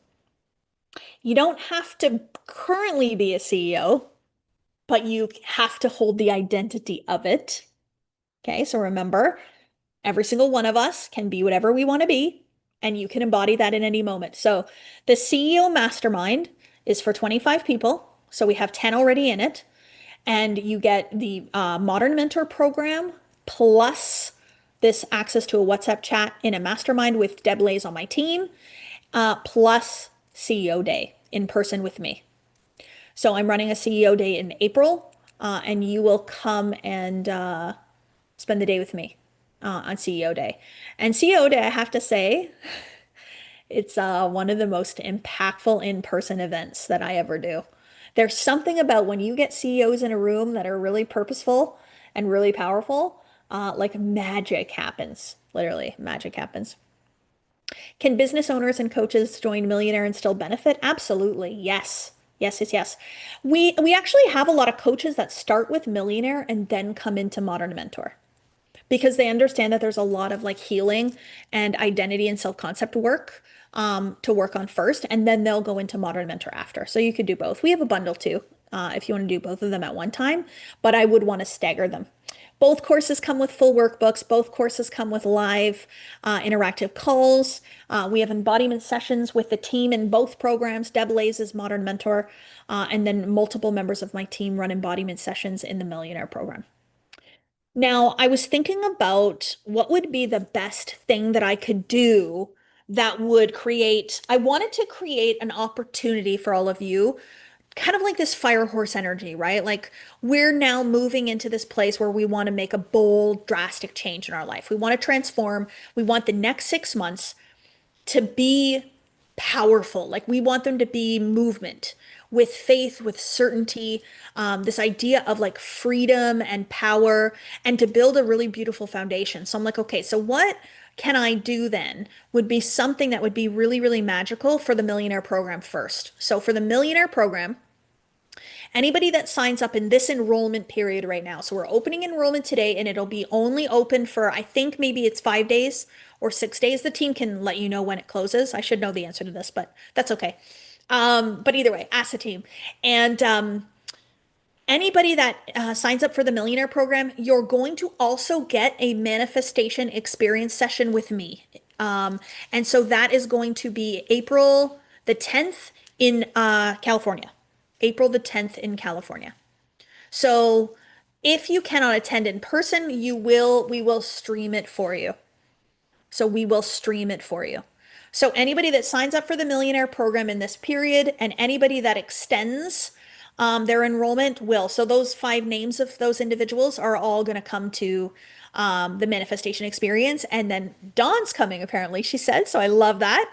You don't have to currently be a CEO, but you have to hold the identity of it. Okay, so remember, every single one of us can be whatever we want to be, and you can embody that in any moment. So the CEO Mastermind is for 25 people. So we have 10 already in it. And you get the Modern Mentor Program plus this access to a WhatsApp chat in a mastermind with Deb Lays on my team, plus CEO Day in person with me. So I'm running a CEO Day in April, and you will come and spend the day with me on CEO Day. And CEO Day, I have to say, it's one of the most impactful in-person events that I ever do. There's something about when you get CEOs in a room that are really purposeful and really powerful, like magic happens. Literally, magic happens. Can business owners and coaches join Millionaire and still benefit? Absolutely. Yes. Yes, yes, yes. We actually have a lot of coaches that start with Millionaire and then come into Modern Mentor because they understand that there's a lot of like healing and identity and self-concept work to work on first, and then they'll go into Modern Mentor after. So you could do both. We have a bundle too, if you want to do both of them at one time, but I would want to stagger them. Both courses come with full workbooks. Both courses come with live interactive calls. We have embodiment sessions with the team in both programs. Deb Lays is Modern Mentor, and then multiple members of my team run embodiment sessions in the Millionaire program. Now, I was thinking about what would be the best thing that I could do that would create, I wanted to create an opportunity for all of you, kind of like this fire horse energy, right? Like we're now moving into this place where we want to make a bold, drastic change in our life. We want to transform. We want the next 6 months to be powerful. Like we want them to be movement with faith, with certainty, this idea of like freedom and power, and to build a really beautiful foundation. So I'm like, okay, so what can I do then would be something that would be really, really magical for the Millionaire program first. So for the Millionaire program, anybody that signs up in this enrollment period right now. So we're opening enrollment today and it'll be only open for, I think maybe it's 5 days or 6 days. The team can let you know when it closes. I should know the answer to this, but that's okay. But either way, ask the team. And anybody that signs up for the Millionaire program, you're going to also get a manifestation experience session with me. And so that is going to be April the 10th in California. April the 10th in California. So if you cannot attend in person, we will stream it for you. So we will stream it for you. So anybody that signs up for the Millionaire program in this period and anybody that extends their enrollment will. So those 5 names of those individuals are all going to come to the manifestation experience. And then Dawn's coming, apparently, she said. So I love that.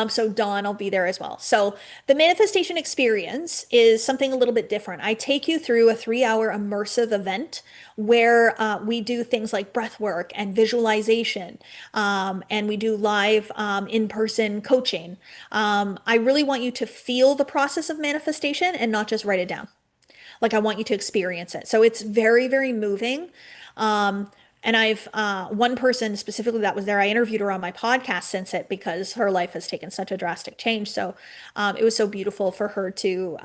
So Dawn, I'll be there as well. So the manifestation experience is something a little bit different. I take you through a 3 hour immersive event where we do things like breath work and visualization, and we do live in-person coaching. I really want you to feel the process of manifestation and not just write it down. Like I want you to experience it. So it's very, very moving. Um, and I've one person specifically that was there, I interviewed her on my podcast since it because her life has taken such a drastic change. So it was so beautiful for her to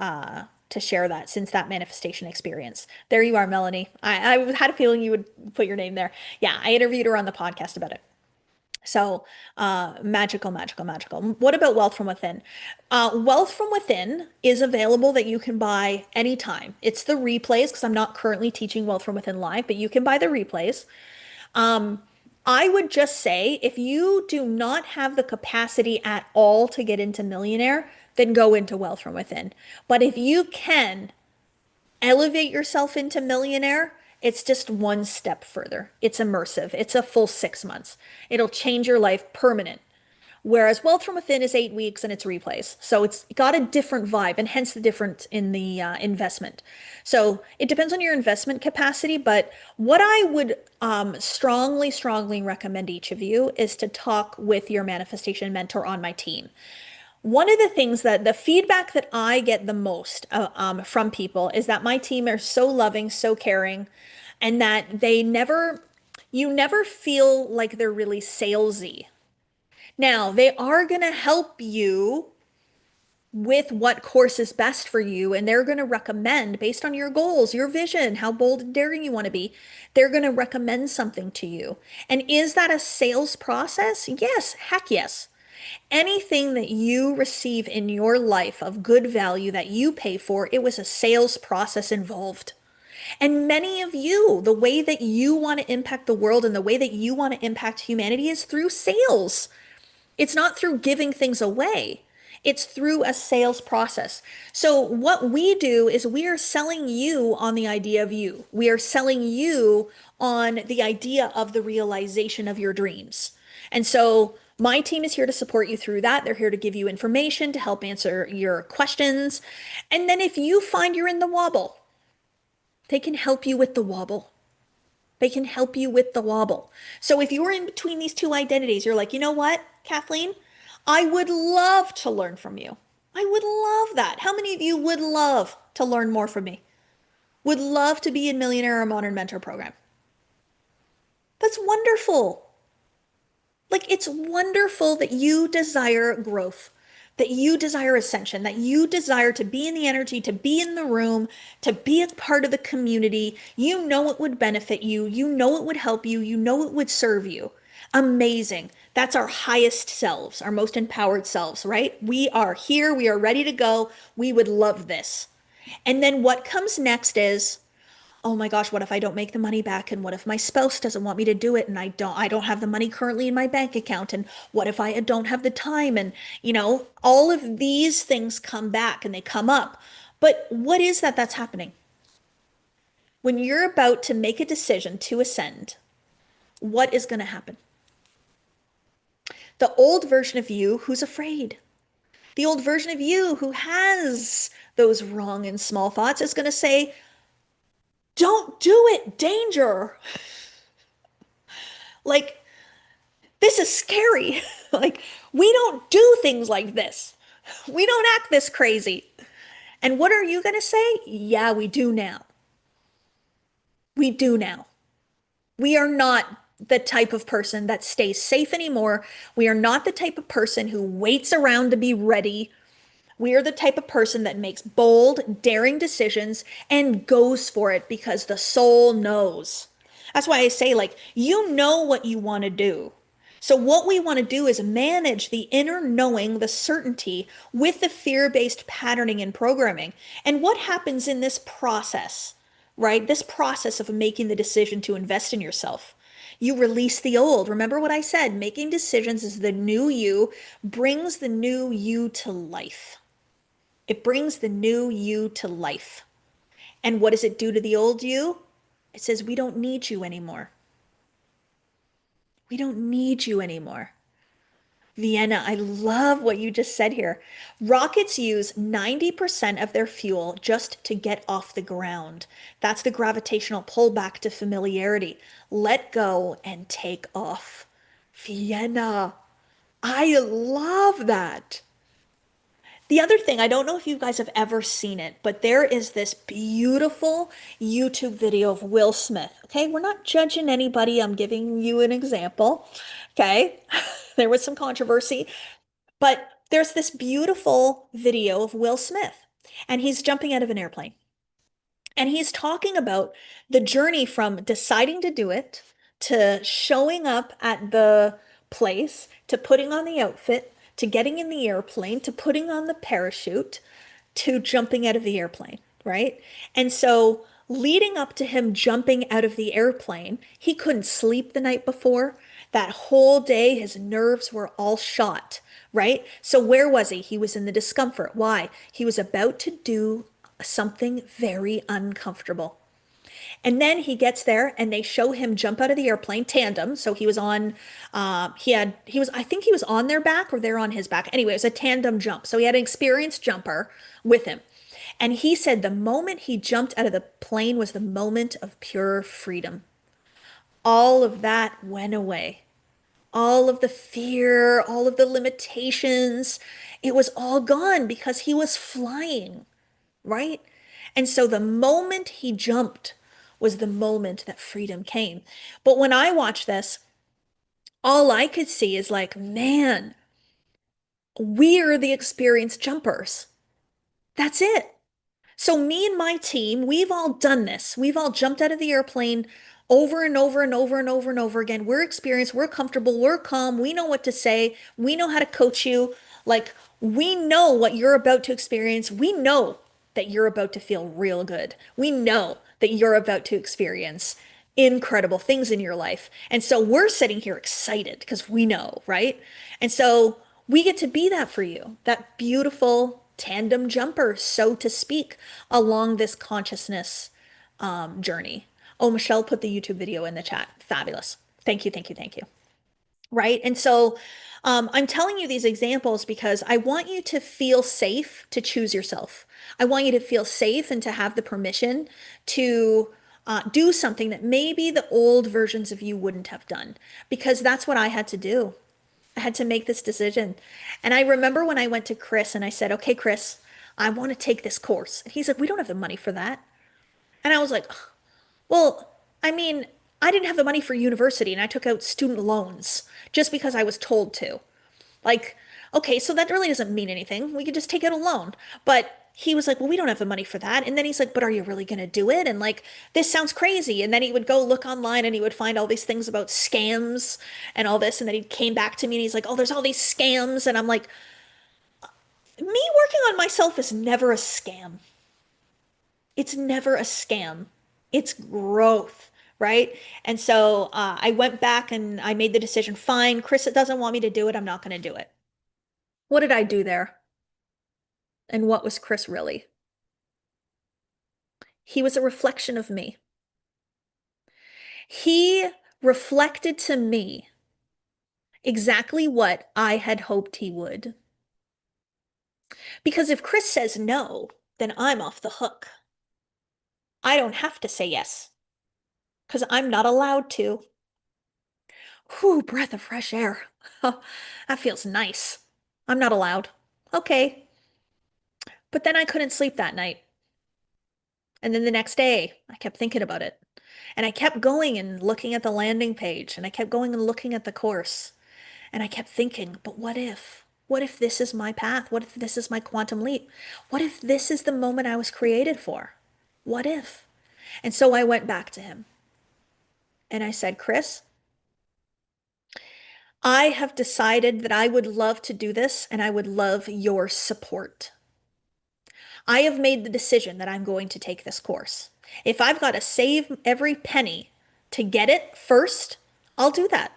share that since that manifestation experience. There you are, Melanie. I had a feeling you would put your name there. Yeah, I interviewed her on the podcast about it. So, magical, magical, magical. What about Wealth from Within? Wealth from Within is available that you can buy anytime. It's the replays because I'm not currently teaching Wealth from Within live, but you can buy the replays. I would just say if you do not have the capacity at all to get into Millionaire, then go into Wealth from Within. But if you can, elevate yourself into Millionaire, it's just one step further. It's immersive. It's a full 6 months. It'll change your life permanent. Whereas Wealth from Within is 8 weeks and it's replays. So it's got a different vibe and hence the difference in the investment. So it depends on your investment capacity. But what I would strongly, strongly recommend each of you is to talk with your manifestation mentor on my team. One of the things that the feedback that I get the most from people is that my team are so loving, so caring, and that you never feel like they're really salesy. Now, they are going to help you with what course is best for you, and they're going to recommend based on your goals, your vision, how bold and daring you want to be. They're going to recommend something to you. And is that a sales process? Yes, heck yes. Anything that you receive in your life of good value that you pay for, it was a sales process involved. And many of you, the way that you want to impact the world and the way that you want to impact humanity is through sales. It's not through giving things away. It's through a sales process. So what we do is we are selling you on the idea of you. We are selling you on the idea of the realization of your dreams. And so my team is here to support you through that. They're here to give you information to help answer your questions. And then if you find you're in the wobble, they can help you with the wobble. They can help you with the wobble. So if you're in between these two identities, you're like, you know what, Kathleen? I would love to learn from you. I would love that. How many of you would love to learn more from me? Would love to be in Millionaire or Modern Mentor program? That's wonderful. Like, it's wonderful that you desire growth, that you desire ascension, that you desire to be in the energy, to be in the room, to be a part of the community. You know it would benefit you. You know it would help you. You know it would serve you. Amazing. That's our highest selves, our most empowered selves, right? We are here. We are ready to go. We would love this. And then what comes next is, oh my gosh, what if I don't make the money back? And what if my spouse doesn't want me to do it? And I don't have the money currently in my bank account. And what if I don't have the time? And, all of these things come back and they come up. But what is that that's happening? When you're about to make a decision to ascend, what is going to happen? The old version of you who's afraid, the old version of you who has those wrong and small thoughts is going to say, don't do it, danger. Like, this is scary. Like, we don't do things like this. We don't act this crazy. And what are you going to say? Yeah, we do now. We do now. We are not the type of person that stays safe anymore. We are not the type of person who waits around to be ready. We are the type of person that makes bold, daring decisions and goes for it because the soul knows. That's why I say, like, you know what you want to do. So, what we want to do is manage the inner knowing, the certainty with the fear based patterning and programming. And what happens in this process, right? This process of making the decision to invest in yourself. You release the old. Remember what I said, making decisions is the new you, brings the new you to life. It brings the new you to life. And what does it do to the old you? It says, we don't need you anymore. We don't need you anymore. Vienna, I love what you just said here. Rockets use 90% of their fuel just to get off the ground. That's the gravitational pullback to familiarity. Let go and take off. Vienna, I love that. The other thing, I don't know if you guys have ever seen it, but there is this beautiful YouTube video of Will Smith. Okay, we're not judging anybody. I'm giving you an example. Okay, there was some controversy, but there's this beautiful video of Will Smith, and he's jumping out of an airplane. And he's talking about the journey from deciding to do it to showing up at the place to putting on the outfit to getting in the airplane to putting on the parachute to jumping out of the airplane, right? And so leading up to him jumping out of the airplane, he couldn't sleep the night before. That whole day, his nerves were all shot, right? So where was he? He was in the discomfort. Why? He was about to do something very uncomfortable. And then he gets there and they show him jump out of the airplane tandem. So he was on, I think he was on their back or they're on his back. Anyway, it was a tandem jump. So he had an experienced jumper with him. And he said the moment he jumped out of the plane was the moment of pure freedom. All of that went away. All of the fear, all of the limitations, it was all gone because he was flying, right? And so the moment he jumped was the moment that freedom came. But when I watch this, all I could see is like, man, we're the experienced jumpers. That's it. So me and my team, we've all done this. We've all jumped out of the airplane over and over and over and over and over again. We're experienced, we're comfortable, we're calm, we know what to say, we know how to coach you. Like, we know what you're about to experience. We know that you're about to feel real good. We know that you're about to experience incredible things in your life. And so we're sitting here excited because we know, right? And so we get to be that for you, that beautiful tandem jumper, so to speak, along this consciousness journey. Oh, Michelle put the YouTube video in the chat. Fabulous. Thank you, thank you, thank you. Right. And so I'm telling you these examples because I want you to feel safe to choose yourself. I want you to feel safe and to have the permission to do something that maybe the old versions of you wouldn't have done, because that's what I had to do. I had to make this decision. And I remember when I went to Chris and I said, okay, Chris, I want to take this course. And he's like, we don't have the money for that. And I was like, well, I mean, I didn't have the money for university and I took out student loans just because I was told to. Like, okay, so that really doesn't mean anything. We could just take out a loan. But he was like, well, we don't have the money for that. And then he's like, but are you really going to do it? And like, this sounds crazy. And then he would go look online and he would find all these things about scams and all this. And then he came back to me and he's like, oh, there's all these scams. And I'm like, me working on myself is never a scam. It's never a scam. It's growth, right? And so I went back and I made the decision, fine, Chris doesn't want me to do it. I'm not going to do it. What did I do there? And what was Chris really? He was a reflection of me. He reflected to me exactly what I had hoped he would. Because if Chris says no, then I'm off the hook. I don't have to say yes because I'm not allowed to. Whew, breath of fresh air. That feels nice. I'm not allowed. Okay. But then I couldn't sleep that night. And then the next day, I kept thinking about it. And I kept going and looking at the landing page, and I kept going and looking at the course. And I kept thinking, but what if? What if this is my path? What if this is my quantum leap? What if this is the moment I was created for? What if? And so I went back to him and I said, Chris, I have decided that I would love to do this and I would love your support. I have made the decision that I'm going to take this course. If I've got to save every penny to get it first, I'll do that.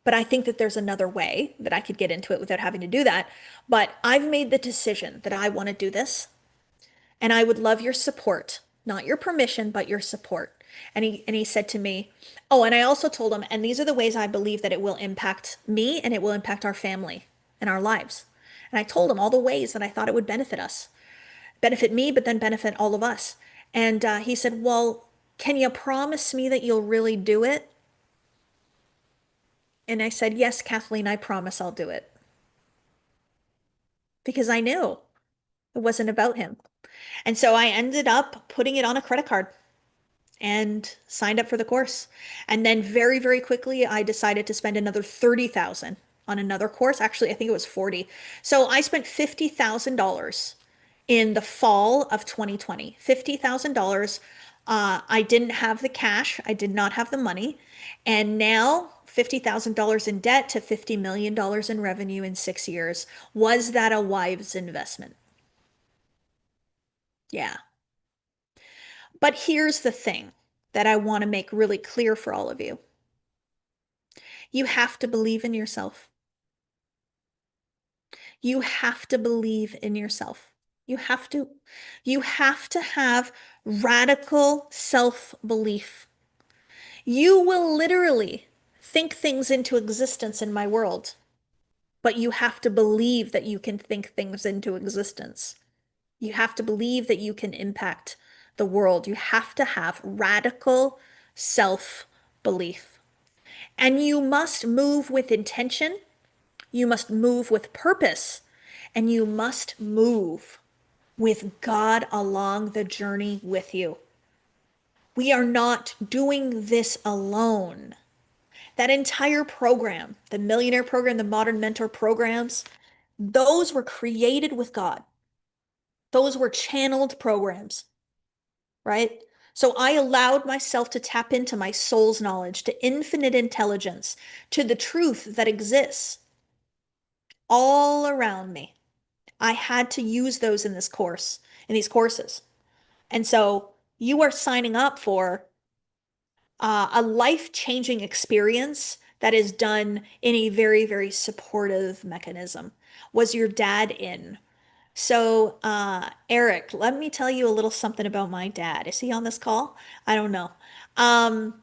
But I think that there's another way that I could get into it without having to do that. But I've made the decision that I want to do this, and I would love your support, not your permission, but your support. And he said to me, "Oh, and I also told him, and these are the ways I believe that it will impact me and it will impact our family and our lives." And I told him all the ways that I thought it would benefit us, benefit me, but then benefit all of us. And he said, "Well, can you promise me that you'll really do it?" And I said, "Yes, Kathleen, I promise I'll do it." Because I knew it wasn't about him. And so I ended up putting it on a credit card and signed up for the course. And then very, very quickly, I decided to spend another 30,000 on another course. Actually, I think it was 40. So I spent $50,000 in the fall of 2020. $50,000. I didn't have the cash. I did not have the money. And now $50,000 in debt to $50 million in revenue in 6 years. Was that a wise investment? Yeah. But here's the thing that I want to make really clear for all of you. You have to believe in yourself. You have to believe in yourself. You have to. You have to have radical self-belief. You will literally think things into existence in my world, but you have to believe that you can think things into existence. You have to believe that you can impact the world. You have to have radical self-belief. And you must move with intention. You must move with purpose. And you must move with God along the journey with you. We are not doing this alone. That entire program, the Millionaire Program, the Modern Mentor programs, those were created with God. Those were channeled programs, right? So I allowed myself to tap into my soul's knowledge, to infinite intelligence, to the truth that exists all around me. I had to use those in this course, in these courses. And so you are signing up for a life-changing experience that is done in a very, very supportive mechanism. Was your dad in? So, Eric, let me tell you a little something about my dad. Is he on this call? I don't know. Um,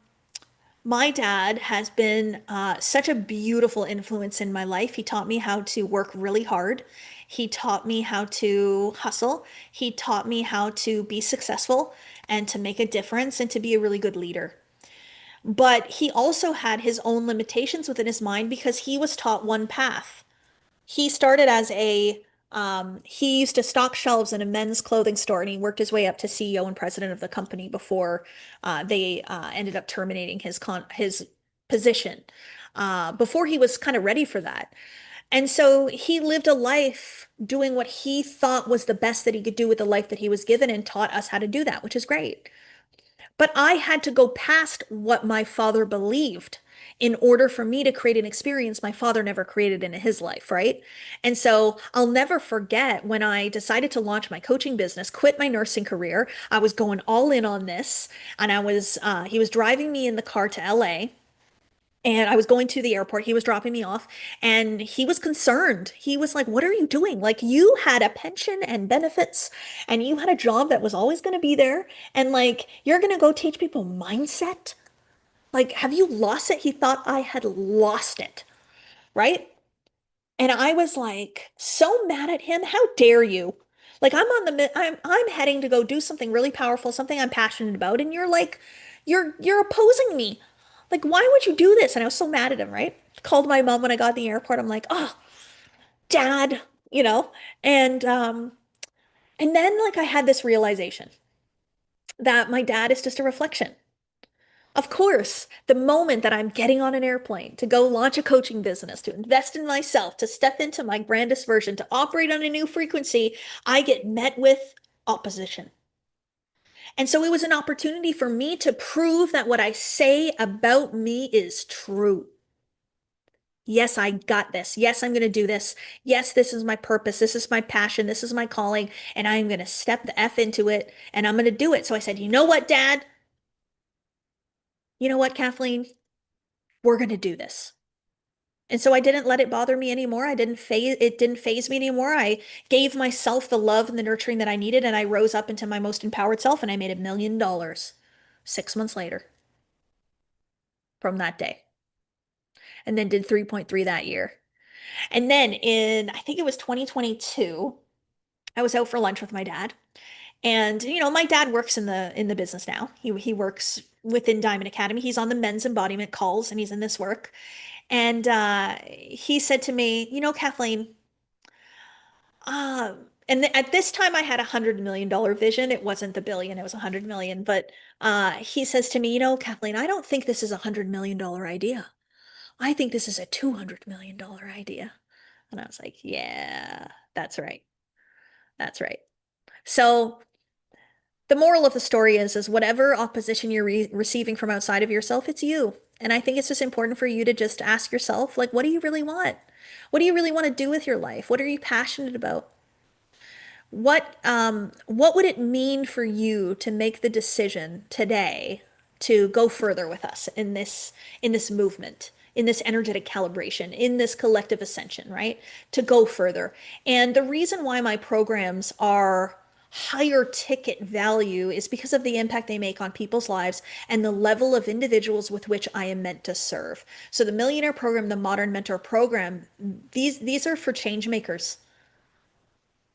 my dad has been such a beautiful influence in my life. He taught me how to work really hard. He taught me how to hustle. He taught me how to be successful and to make a difference and to be a really good leader. But he also had his own limitations within his mind because he was taught one path. He started as he used to stock shelves in a men's clothing store and he worked his way up to CEO and president of the company before they ended up terminating his position. Before he was kind of ready for that. And so he lived a life doing what he thought was the best that he could do with the life that he was given and taught us how to do that, which is great. But I had to go past what my father believed in order for me to create an experience my father never created in his life, right? And so I'll never forget when I decided to launch my coaching business, quit my nursing career. I was going all in on this, and he was driving me in the car to LA. And I was going to the airport. He was dropping me off and he was concerned. He was like, "What are you doing? Like, you had a pension and benefits and you had a job that was always going to be there. And like, you're going to go teach people mindset? Like, have you lost it?" He thought I had lost it, right? And I was like, so mad at him. How dare you? Like, I'm heading to go do something really powerful, something I'm passionate about, and you're like, you're opposing me. Like, why would you do this? And I was so mad at him, right? Called my mom when I got in the airport. I'm like, "Oh, dad," you know? And and then like I had this realization that my dad is just a reflection. Of course, the moment that I'm getting on an airplane to go launch a coaching business, to invest in myself, to step into my grandest version, to operate on a new frequency, I get met with opposition. And so it was an opportunity for me to prove that what I say about me is true. Yes, I got this. Yes, I'm going to do this. Yes, this is my purpose. This is my passion. This is my calling. And I'm going to step the F into it and I'm going to do it. So I said, "You know what, Dad? You know what, Kathleen? We're going to do this." And so I didn't let it bother me anymore. It didn't phase me anymore. I gave myself the love and the nurturing that I needed, and I rose up into my most empowered self, and I made $1 million. 6 months later from that day, and then did 3.3 that year. And then in, I think it was 2022, I was out for lunch with my dad. And my dad works in the business now. He works within Diamond Academy. He's on the men's embodiment calls and he's in this work. And he said to me, Kathleen, and at this time I had $100 million vision. It wasn't the billion, it was 100 million. But he says to me, Kathleen, I don't think this is $100 million idea. I think this is a $200 million idea. And I was like, yeah, that's right. That's right. So the moral of the story is whatever opposition you're receiving from outside of yourself, it's you. And I think it's just important for you to just ask yourself, like, what do you really want? What do you really want to do with your life? What are you passionate about? What would it mean for you to make the decision today to go further with us in this movement, in this energetic calibration, in this collective ascension, right? To go further. And the reason why my programs are higher ticket value is because of the impact they make on people's lives and the level of individuals with which I am meant to serve. So the Millionaire Program, the Modern Mentor Program, these are for change makers.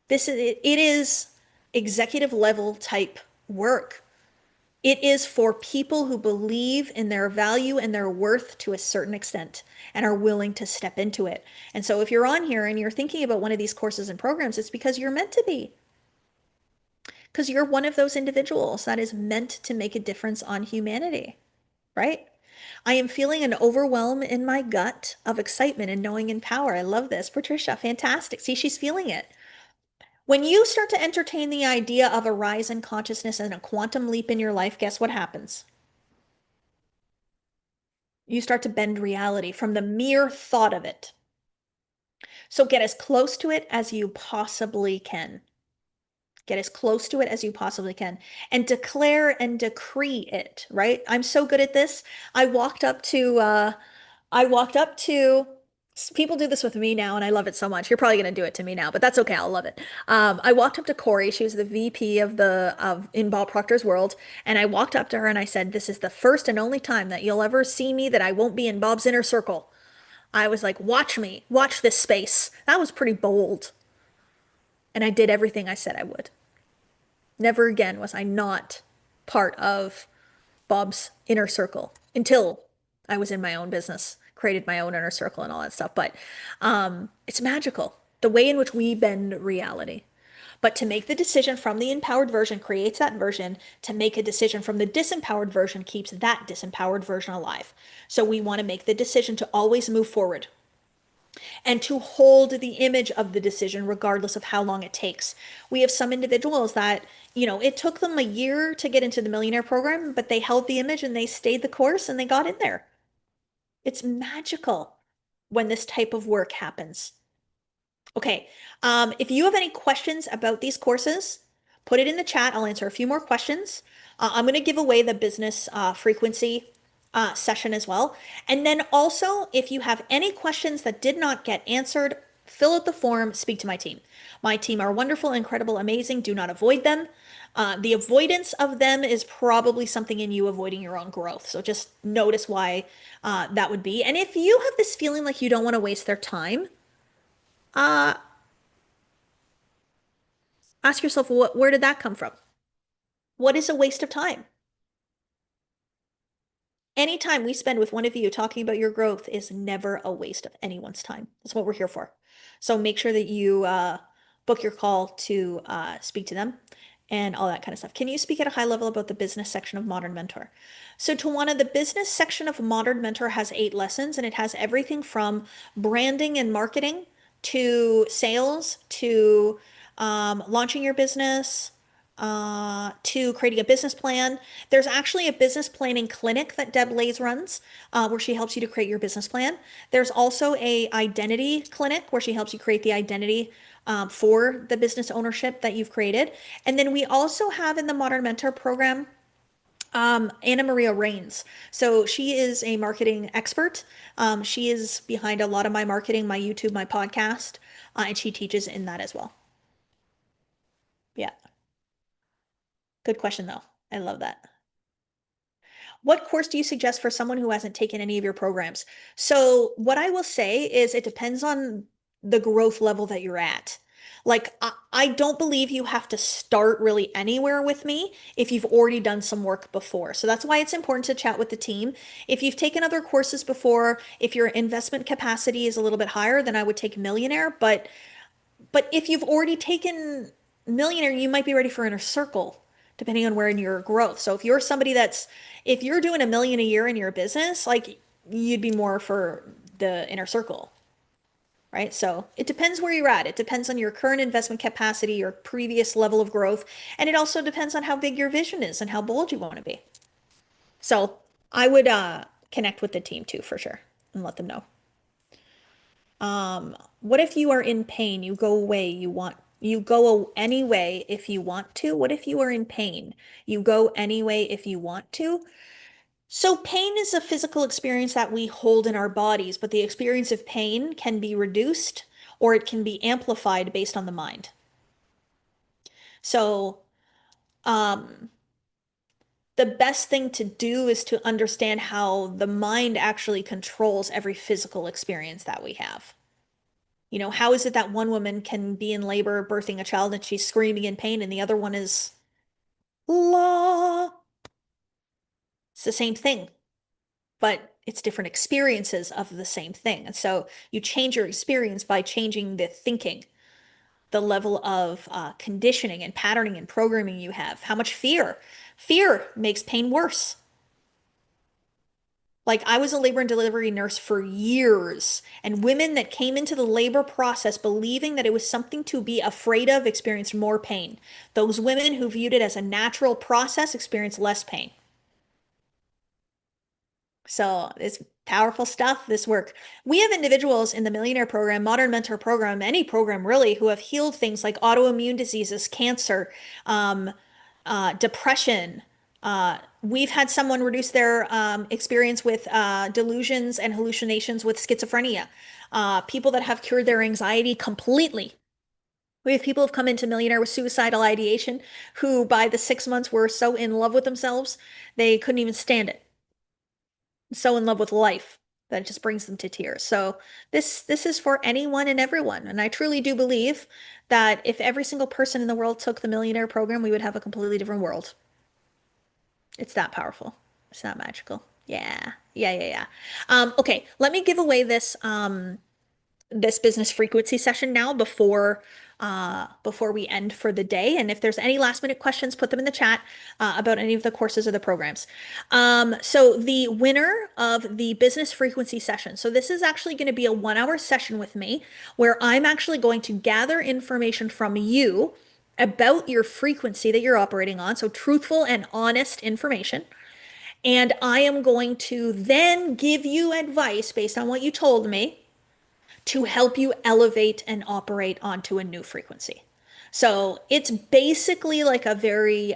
It is executive level type work. It is for people who believe in their value and their worth to a certain extent and are willing to step into it. And so if you're on here and you're thinking about one of these courses and programs, it's because you're meant to be. Because you're one of those individuals that is meant to make a difference on humanity, right? I am feeling an overwhelm in my gut of excitement and knowing and power. I love this. Patricia, fantastic. See, she's feeling it. When you start to entertain the idea of a rise in consciousness and a quantum leap in your life, guess what happens? You start to bend reality from the mere thought of it. So get as close to it as you possibly can. Get as close to it as you possibly can and declare and decree it, right? I'm so good at this. I walked up to I walked up to people do this with me now and I love it so much. You're probably going to do it to me now, but that's okay. I'll love it. I walked up to Corey. She was the VP of in Bob Proctor's world, and I walked up to her and I said, "This is the first and only time that you'll ever see me that I won't be in Bob's inner circle." I was like, "Watch me. Watch this space." That was pretty bold. And I did everything I said I would. Never again was I not part of Bob's inner circle until I was in my own business, created my own inner circle and all that stuff. But it's magical, the way in which we bend reality. But to make the decision from the empowered version creates that version. To make a decision from the disempowered version keeps that disempowered version alive. So we want to make the decision to always move forward and to hold the image of the decision regardless of how long it takes. We have some individuals that, it took them a year to get into the millionaire program, but they held the image and they stayed the course and they got in there. It's magical when this type of work happens. Okay. If you have any questions about these courses, put it in the chat. I'll answer a few more questions. I'm going to give away the business frequency session as well. And then also, if you have any questions that did not get answered, fill out the form, speak to my team. My team are wonderful, incredible, amazing. Do not avoid them. The avoidance of them is probably something in you avoiding your own growth. So just notice why that would be. And if you have this feeling like you don't want to waste their time, uh, ask yourself, where did that come from? What is a waste of time? Any time we spend with one of you talking about your growth is never a waste of anyone's time. That's what we're here for. So make sure that you book your call to speak to them and all that kind of stuff. Can you speak at a high level about the business section of Modern Mentor? So Tawana, the business section of Modern Mentor has 8 lessons and it has everything from branding and marketing to sales to launching your business to creating a business plan. There's actually a business planning clinic that Deb Lays runs, where she helps you to create your business plan. There's also a identity clinic where she helps you create the identity for the business ownership that you've created. And then we also have in the Modern Mentor program Anna Maria Rains. So she is a marketing expert. She is behind a lot of my marketing, my YouTube, my podcast, and she teaches in that as well. Yeah, good question though. I love that. What course do you suggest for someone who hasn't taken any of your programs? So, what I will say is it depends on the growth level that you're at. Like, I don't believe you have to start really anywhere with me if you've already done some work before. So that's why it's important to chat with the team. If you've taken other courses before, if your investment capacity is a little bit higher, then I would take Millionaire. But if you've already taken Millionaire, you might be ready for Inner Circle, depending on where in your growth. So if you're doing 1 million a year in your business, like you'd be more for the Inner Circle, right? So it depends where you're at. It depends on your current investment capacity, your previous level of growth, and it also depends on how big your vision is and how bold you want to be. So I would connect with the team too for sure and let them know. What if you are in pain? You go anyway if you want to. What if you are in pain? You go anyway if you want to. So pain is a physical experience that we hold in our bodies, but the experience of pain can be reduced or it can be amplified based on the mind. So, um, the best thing to do is to understand how the mind actually controls every physical experience that we have. How is it that one woman can be in labor birthing a child and she's screaming in pain and the other one is la? It's the same thing, but it's different experiences of the same thing. And so you change your experience by changing the thinking, the level of conditioning and patterning and programming you have. How much fear? Fear makes pain worse. Like I was a labor and delivery nurse for years, and women that came into the labor process believing that it was something to be afraid of experienced more pain. Those women who viewed it as a natural process experienced less pain. So it's powerful stuff, this work. We have individuals in the Millionaire Program, Modern Mentor Program, any program really, who have healed things like autoimmune diseases, cancer, um, depression. We've had someone reduce their experience with delusions and hallucinations with schizophrenia. People that have cured their anxiety completely. We have people who've come into Millionaire with suicidal ideation who, by the 6 months, were so in love with themselves, they couldn't even stand it. So in love with life that it just brings them to tears. So this is for anyone and everyone. And I truly do believe that if every single person in the world took the Millionaire Program, we would have a completely different world. It's that powerful. It's that magical. Yeah. Yeah, yeah, yeah. Okay, let me give away this business frequency session now before we end for the day. And if there's any last minute questions, put them in the chat about any of the courses or the programs. So the winner of the business frequency session. So this is actually going to be a 1 hour session with me where I'm actually going to gather information from you about your frequency that you're operating on. So truthful and honest information. And I am going to then give you advice based on what you told me to help you elevate and operate onto a new frequency. So it's basically like a very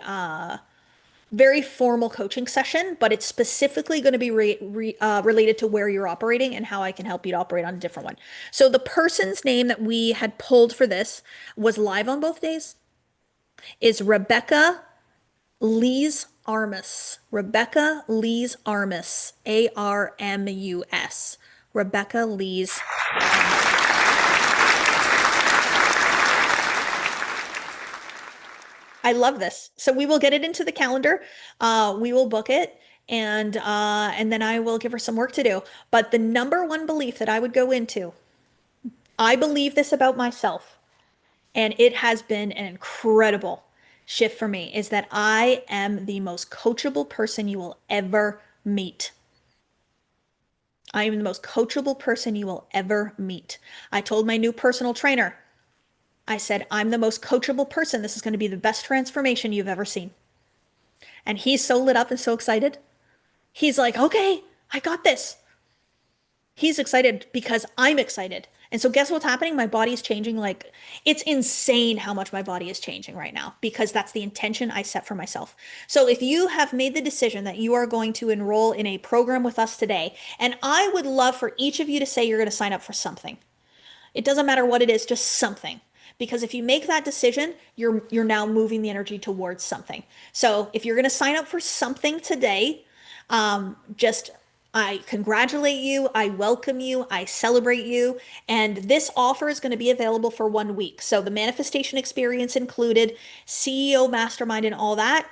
formal coaching session, but it's specifically going to be related to where you're operating and how I can help you to operate on a different one. So the person's name that we had pulled for this was live on both days is Rebecca Lees Armus. Rebecca Lees Armus. Armus. Rebecca Lees Armus. I love this. So we will get it into the calendar. We will book it and then I will give her some work to do. But the number one belief that I would go into, I believe this about myself, and it has been an incredible shift for me, is that I am the most coachable person you will ever meet. I am the most coachable person you will ever meet. I told my new personal trainer, I said, I'm the most coachable person. This is going to be the best transformation you've ever seen. And he's so lit up and so excited. He's like, okay, I got this. He's excited because I'm excited. And so guess what's happening? My body is changing. Like it's insane how much my body is changing right now because that's the intention I set for myself. So if you have made the decision that you are going to enroll in a program with us today, and I would love for each of you to say you're going to sign up for something. It doesn't matter what it is, just something. Because if you make that decision, you're now moving the energy towards something. So if you're going to sign up for something today, Just I congratulate you, I welcome you, I celebrate you, and this offer is going to be available for 1 week. So the manifestation experience included, CEO mastermind and all that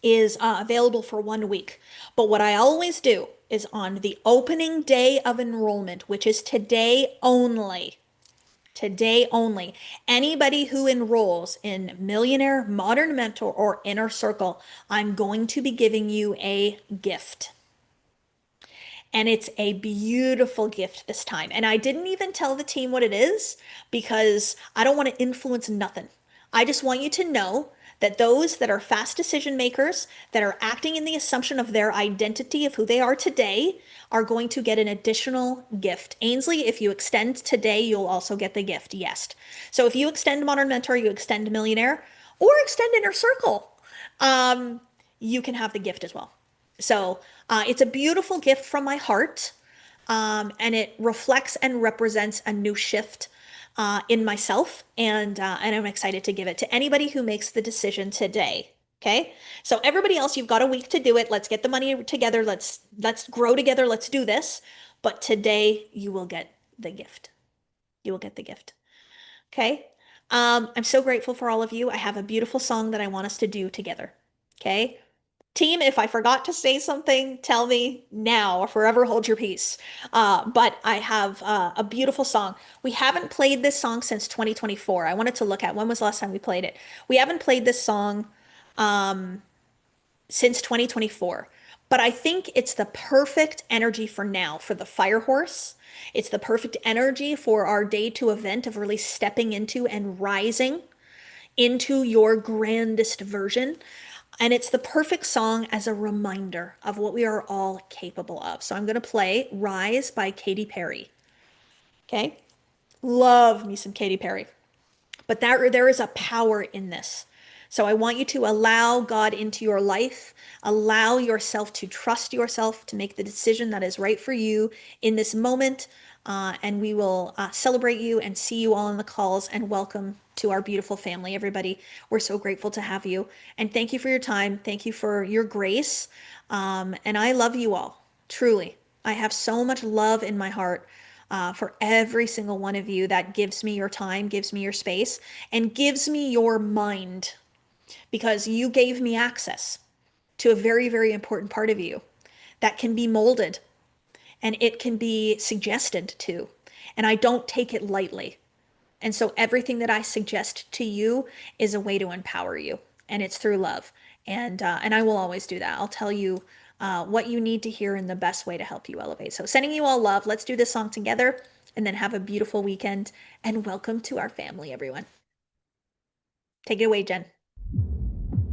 is available for 1 week. But what I always do is on the opening day of enrollment, which is today only, anybody who enrolls in Millionaire, Modern Mentor, or Inner Circle, I'm going to be giving you a gift. And it's a beautiful gift this time. And I didn't even tell the team what it is because I don't want to influence nothing. I just want you to know that those that are fast decision makers, that are acting in the assumption of their identity of who they are today, are going to get an additional gift. Ainsley, if you extend today, you'll also get the gift. Yes. So if you extend Modern Mentor, you extend Millionaire, or extend Inner Circle, um, you can have the gift as well. So it's a beautiful gift from my heart, and it reflects and represents a new shift in myself, and I'm excited to give it to anybody who makes the decision today. Okay, so everybody else, you've got a week to do it. Let's get the money together. Let's grow together. Let's do this. But today you will get the gift. You will get the gift. Okay. I'm so grateful for all of you. I have a beautiful song that I want us to do together. Okay. Team, if I forgot to say something, tell me now or forever hold your peace. But I have a beautiful song. We haven't played this song since 2024. I wanted to look at when was the last time we played it. We haven't played this song since 2024. But I think it's the perfect energy for now, for the fire horse. It's the perfect energy for our day two event of really stepping into and rising into your grandest version. And it's the perfect song as a reminder of what we are all capable of. So I'm going to play Rise by Katy Perry. Okay? Love me some Katy Perry. But there is a power in this. So I want you to allow God into your life, allow yourself to trust yourself to make the decision that is right for you in this moment. And we will celebrate you and see you all in the calls and welcome to our beautiful family, everybody. We're so grateful to have you. And thank you for your time. Thank you for your grace. And I love you all, truly. I have so much love in my heart for every single one of you that gives me your time, gives me your space, and gives me your mind because you gave me access to a very, very important part of you that can be molded and it can be suggested to. And I don't take it lightly. And so everything that I suggest to you is a way to empower you, and it's through love. And I will always do that. I'll tell you what you need to hear in the best way to help you elevate. So sending you all love. Let's do this song together, and then have a beautiful weekend. And welcome to our family, everyone. Take it away, Jen.